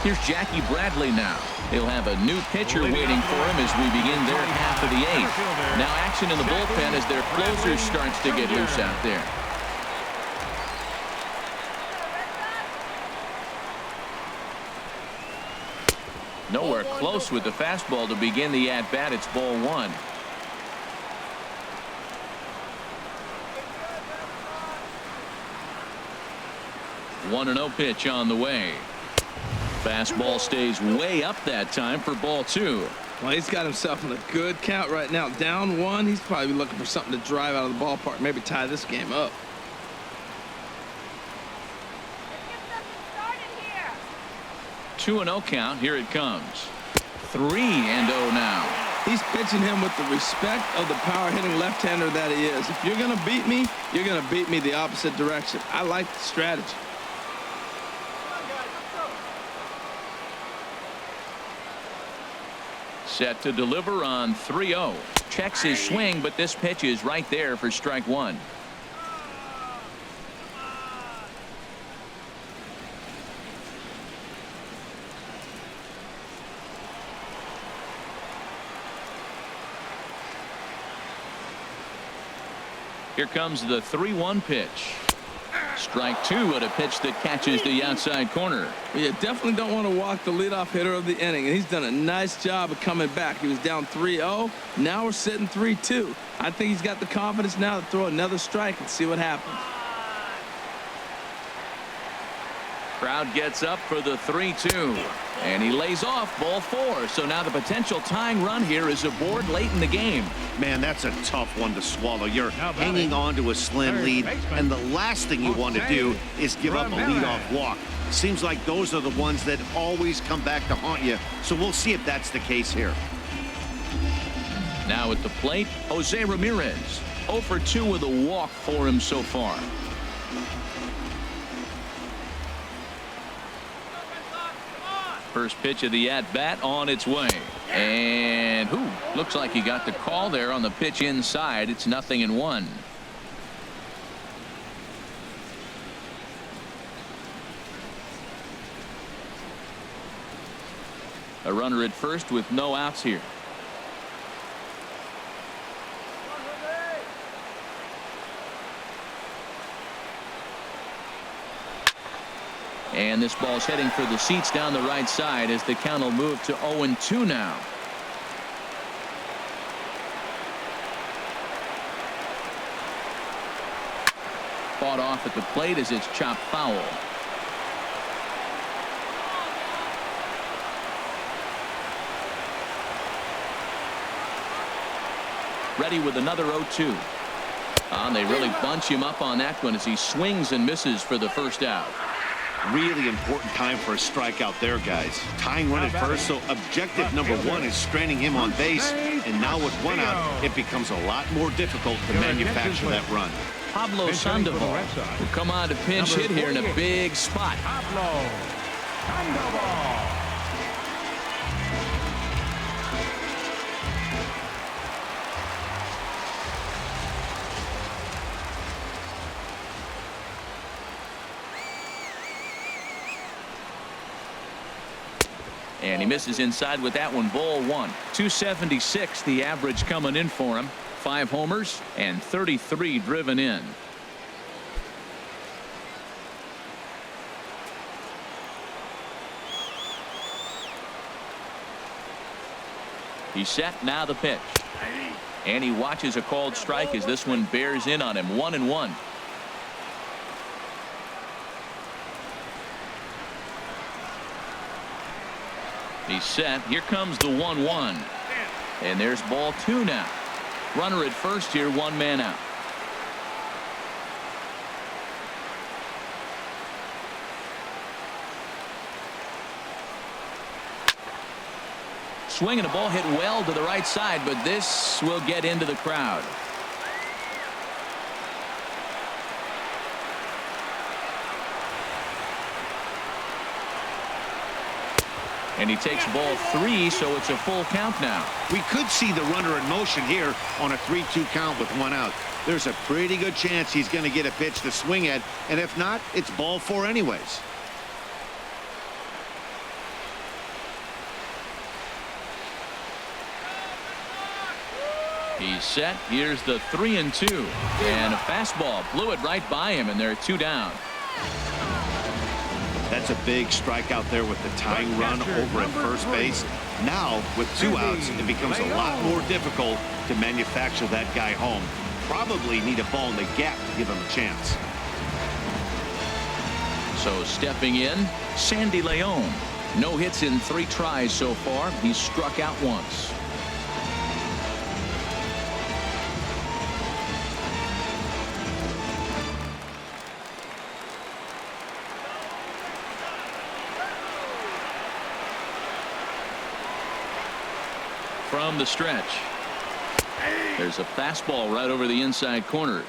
Here's Jackie Bradley now. He'll have a new pitcher waiting for him as we begin their half of the eighth. Now action in the bullpen as their closer starts to get loose out there. Nowhere close with the fastball to begin the at-bat. It's ball one. One 1-0 pitch on the way. Fastball stays way up that time for ball two. Well, he's got himself in a good count right now. Down one. He's probably looking for something to drive out of the ballpark. Maybe tie this game up. 2-0 count. Here it comes. 3-0 now. He's pitching him with the respect of the power-hitting left-hander that he is. If you're going to beat me, you're going to beat me the opposite direction. I like the strategy. Set to deliver on 3-0. Checks his swing, but this pitch is right there for strike one. Here comes the 3-1 pitch. Strike two at a pitch that catches the outside corner. You definitely don't want to walk the leadoff hitter of the inning, and he's done a nice job of coming back. He was down 3-0. Now we're sitting 3-2. I think he's got the confidence now to throw another strike and see what happens. Crowd gets up for the 3-2, and he lays off ball four. So now the potential tying run here is aboard late in the game. Man, that's a tough one to swallow. You're hanging on to a slim lead, and the last thing you want to do is give up a leadoff walk. Seems like those are the ones that always come back to haunt you. So we'll see if that's the case here. Now at the plate, Jose Ramirez. 0 for 2 with a walk for him so far. First pitch of the at-bat on its way. And looks like he got the call there on the pitch inside. It's 0-1. A runner at first with no outs here. And this ball's heading for the seats down the right side as the count will move to 0-2 now. Fought off at the plate as it's chopped foul. Ready with another 0-2. And they really bunch him up on that one as he swings and misses for the first out. Really important time for a strikeout there, guys. Tying run at first, so objective number one is straining him on base. And now with one out, it becomes a lot more difficult to manufacture that run. Pablo Sandoval will come on to pinch hit here in a big spot. Pablo Sandoval. And he misses inside with that one. Ball one. 276 the average coming in for him. 5 homers and 33 driven in. He's set. Now the pitch. And he watches a called strike as this one bears in on him. 1-1. He's set. Here comes the 1-1. And there's ball 2 now. Runner at first here, 1 man out. Swing and a ball hit well to the right side, but this will get into the crowd. And he takes ball 3, so it's a full count now. We could see the runner in motion here on a 3-2 count with 1 out. There's a pretty good chance he's going to get a pitch to swing at, and if not, it's ball 4 anyways. He's set. Here's the 3-2. And a fastball blew it right by him, and they're 2 down. That's a big strikeout there with the tying run over at first base. Now, with 2 outs, it becomes a lot more difficult to manufacture that guy home. Probably need a ball in the gap to give him a chance. So stepping in, Sandy Leon. No hits in 3 tries so far. He's struck out once. From the stretch, there's a fastball right over the inside corner.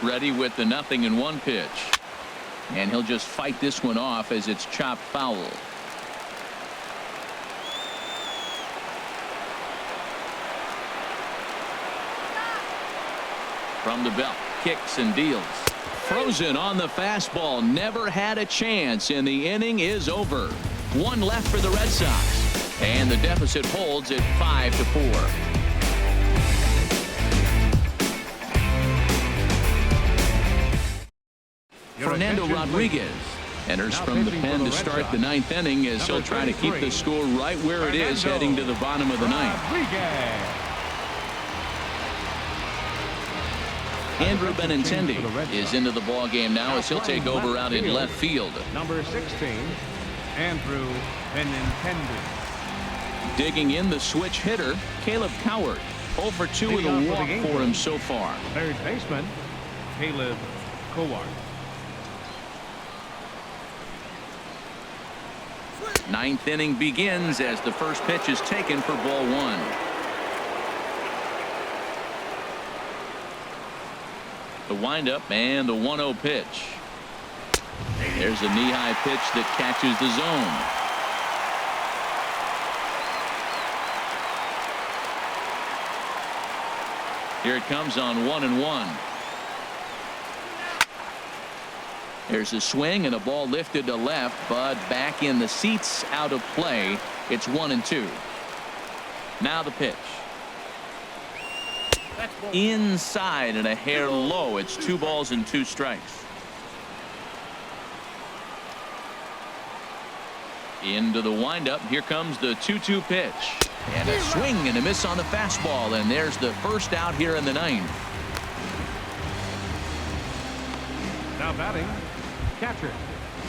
Ready with the 0-1 pitch. And he'll just fight this one off as it's chopped foul. From the belt, kicks and deals. Frozen on the fastball. Never had a chance, and the inning is over. 1 left for the Red Sox. And the deficit holds at 5-4. Fernando Rodriguez enters from the pen to start the 9th inning as he'll try to keep the score right where it is heading to the bottom of the 9th. Andrew Benintendi is into the ball game now as he'll take over out in left field. Number 16, Andrew Benintendi. Digging in the switch hitter, Caleb Coward. 0 for 2 with a walk for him so far. Third baseman, Caleb Coward. 9th inning begins as the first pitch is taken for ball 1. The windup and the 1-0 pitch. There's a knee-high pitch that catches the zone. Here it comes on 1-1. There's a swing and a ball lifted to left, but back in the seats, out of play. It's 1-2. Now the pitch. Inside and a hair low. It's 2 balls and 2 strikes. Into the windup. Here comes the 2-2 pitch. And a swing and a miss on the fastball. And there's the first out here in the 9th. Now batting, catcher.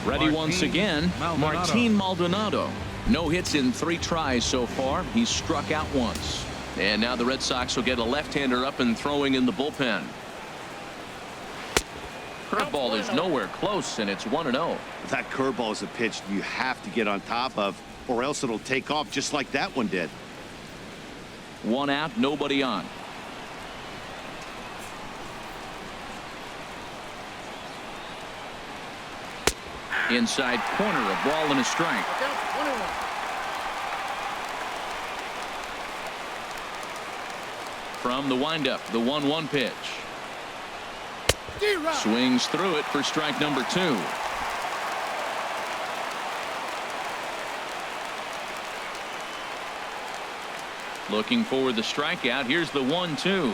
Ready once again, Martin Maldonado. No hits in 3 tries so far. He's struck out once. And now the Red Sox will get a left-hander up and throwing in the bullpen. Curveball is nowhere close, and it's 1-0. That curveball is a pitch you have to get on top of, or else it'll take off just like that one did. 1 out, nobody on. Inside corner, a ball and a strike. From the windup, the 1-1 pitch. Swings through it for strike number 2. Looking for the strikeout. Here's the 1-2.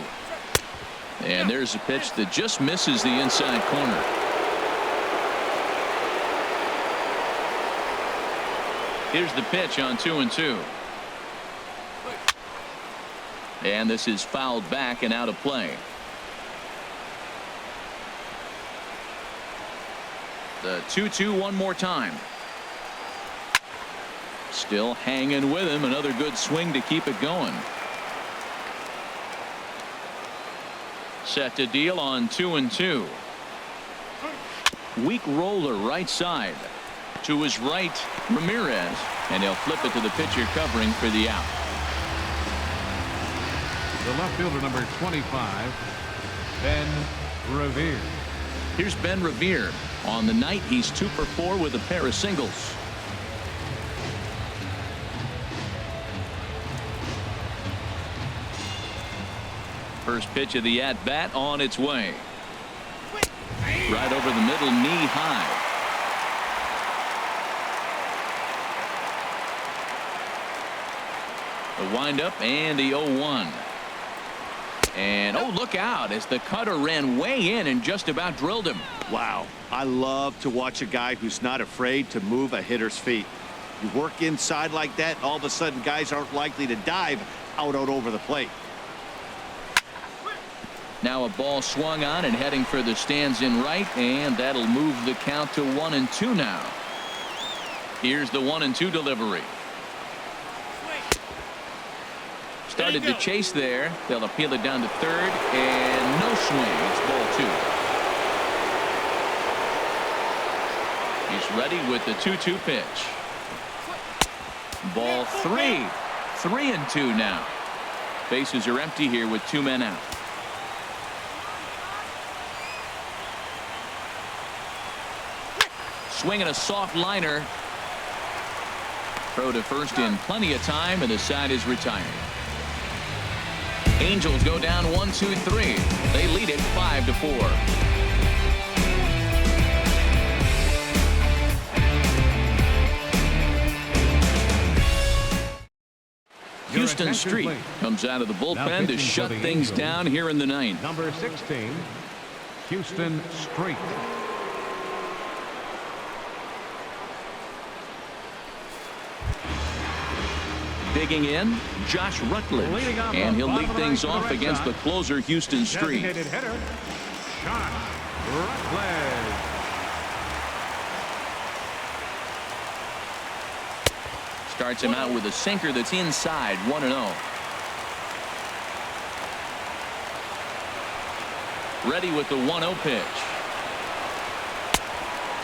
And there's a pitch that just misses the inside corner. Here's the pitch on 2-2. And this is fouled back and out of play. The 2-2 one more time. Still hanging with him. Another good swing to keep it going. Set to deal on 2-2. Weak roller right side. To his right, Ramirez. And he'll flip it to the pitcher covering for the out. The left fielder, number 25, Ben Revere. Here's Ben Revere. On the night, he's 2 for 4 with a pair of singles. First pitch of the at-bat on its way. Right over the middle, knee high. The windup and the 0-1. And oh, look out as the cutter ran way in and just about drilled him. Wow. I love to watch a guy who's not afraid to move a hitter's feet. You work inside like that, all of a sudden guys aren't likely to dive out over the plate. Now a ball swung on and heading for the stands in right, and that'll move the count to 1-2 now. Here's the 1-2 delivery. Started to chase there. They'll appeal it down to third, and no swing. It's ball 2. He's ready with the 2-2 pitch. Ball 3. 3-2 now. Bases are empty here with 2 men out. Swinging a soft liner. Throw to first in plenty of time, and the side is retired. Angels go down 1-2-3. They lead it 5-4. Houston Street comes out of the bullpen to shut things down here in the ninth. Number 16, Houston Street. Digging in, Josh Rutledge, and he'll lead things off against the closer, Houston Street. Designated hitter, Josh Rutledge. Starts him out with a sinker that's inside, 1-0. Ready with the 1-0 pitch.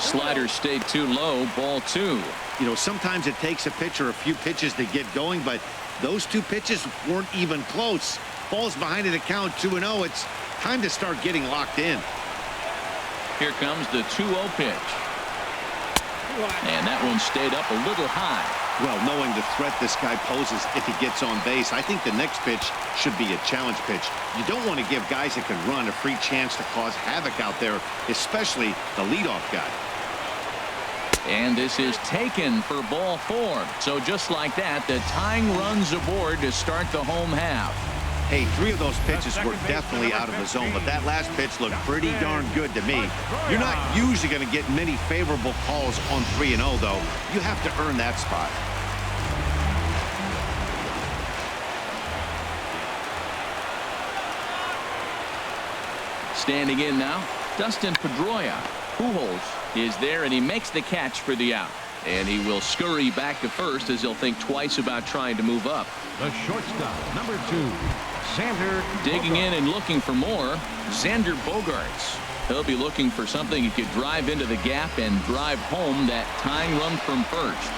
Slider stayed too low, ball 2. You know, sometimes it takes a pitcher a few pitches to get going, but those 2 pitches weren't even close. Ball's behind in the count, 2-0. It's time to start getting locked in. Here comes the 2-0 pitch. And that one stayed up a little high. Well, knowing the threat this guy poses if he gets on base, I think the next pitch should be a challenge pitch. You don't want to give guys that can run a free chance to cause havoc out there, especially the leadoff guy. And this is taken for ball 4. So just like that, the tying runs aboard to start the home half. Hey, 3 of those pitches were definitely out of the zone, but that last pitch looked pretty darn good to me. You're not usually going to get many favorable calls on 3-0, though. You have to earn that spot. Standing in now, Dustin Pedroia. Pujols is there, and he makes the catch for the out. And he will scurry back to first as he'll think twice about trying to move up. The shortstop, number 2, Xander. Digging in and looking for more, Xander Bogaerts. He'll be looking for something he could drive into the gap and drive home that tying run from first.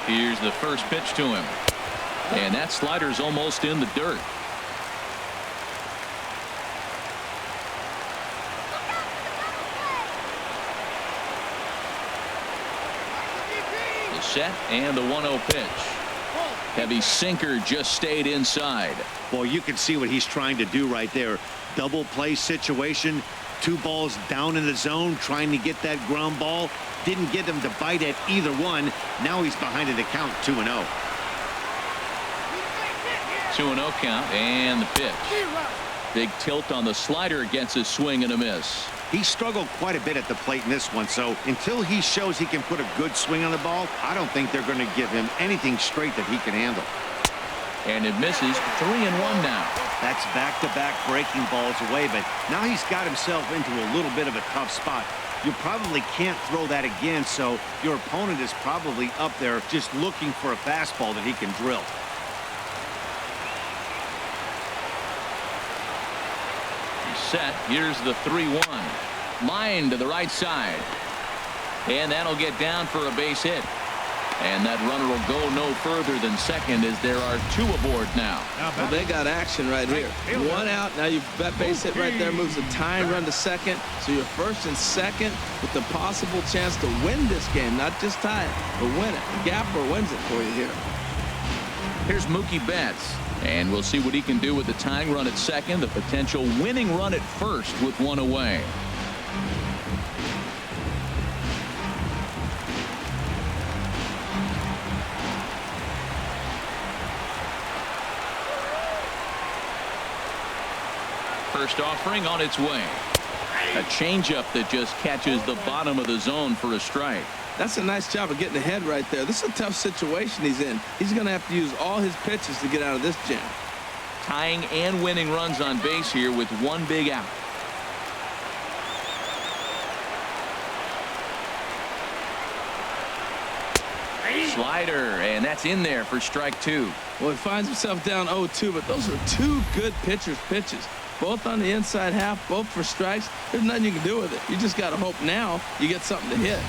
Here's the first pitch to him. And that slider's almost in the dirt. The set and the 1-0 pitch. Heavy sinker just stayed inside. Well, you can see what he's trying to do right there. Double play situation. 2 balls down in the zone, trying to get that ground ball. Didn't get him to bite at either one. Now he's behind in the count, 2-0. 2-0 count, and the pitch. Big tilt on the slider against a swing and a miss. He struggled quite a bit at the plate in this one, so until he shows he can put a good swing on the ball, I don't think they're going to give him anything straight that he can handle. And it misses. 3-1 now. That's back-to-back breaking balls away, but now he's got himself into a little bit of a tough spot. You probably can't throw that again, so your opponent is probably up there just looking for a fastball that he can drill. Set. Here's the 3-1. Line to the right side. And that'll get down for a base hit. And that runner will go no further than second as there are 2 aboard now. Well, they got action right here. 1 out. Now that base hit right there moves a tying run to second. So you're first and second with the possible chance to win this game. Not just tie it, but win it. The Gapper wins it for you here. Here's Mookie Betts. And we'll see what he can do with the tying run at second, the potential winning run at first with 1 away. First offering on its way. A changeup that just catches the bottom of the zone for a strike. That's a nice job of getting ahead right there. This is a tough situation he's in. He's going to have to use all his pitches to get out of this jam. Tying and winning runs on base here with 1 big out. Slider, and that's in there for strike 2. Well, he finds himself down 0-2, but those are 2 good pitchers' pitches. Both on the inside half, both for strikes. There's nothing you can do with it. You just got to hope now you get something to hit.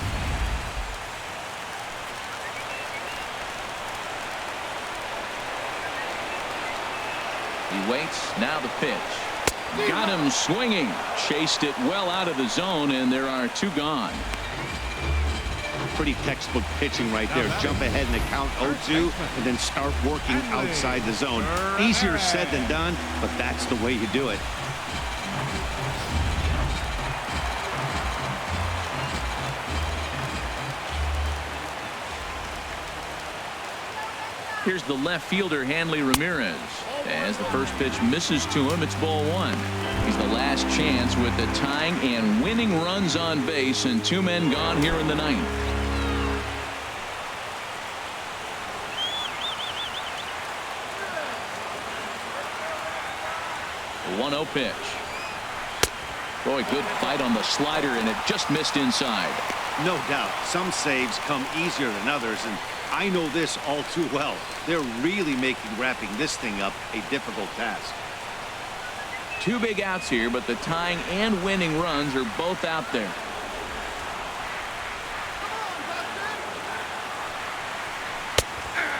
He waits. Now the pitch. Got him swinging. Chased it well out of the zone, and there are 2 gone. Pretty textbook pitching right there. Jump ahead in the count 0-2 and then start working outside the zone. Easier said than done, but that's the way you do it. Here's the left fielder, Hanley Ramirez. As the first pitch misses to him, it's ball 1. He's the last chance with the tying and winning runs on base and 2 men gone here in the 9th. The 1-0 pitch. Boy, good fight on the slider, and it just missed inside. No doubt. Some saves come easier than others, and I know this all too well. They're really making wrapping this thing up a difficult task. 2 big outs here, but the tying and winning runs are both out there.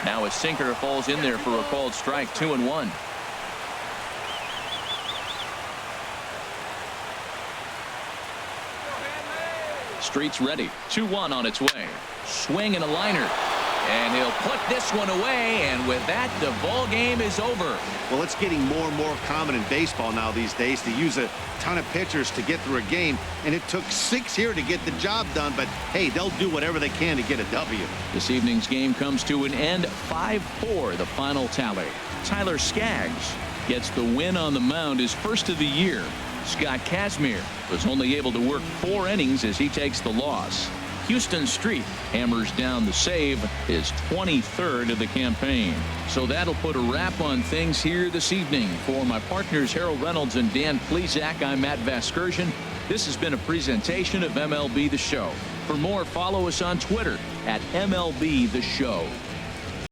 Now a sinker falls in there for a called strike. 2-1. Street's ready. 2-1 on its way. Swing and a liner. And he'll put this one away, and with that, the ball game is over. Well, it's getting more and more common in baseball now these days to use a ton of pitchers to get through a game, and it took 6 here to get the job done, but hey, they'll do whatever they can to get a W. This evening's game comes to an end. 5-4, the final tally. Tyler Skaggs gets the win on the mound, his first of the year. Scott Kazmir was only able to work 4 innings as he takes the loss. Houston Street hammers down the save, his 23rd of the campaign. So that'll put a wrap on things here this evening. For my partners Harold Reynolds and Dan Plesac, I'm Matt Vasgersian. This has been a presentation of MLB The Show. For more, follow us on Twitter at MLB The Show.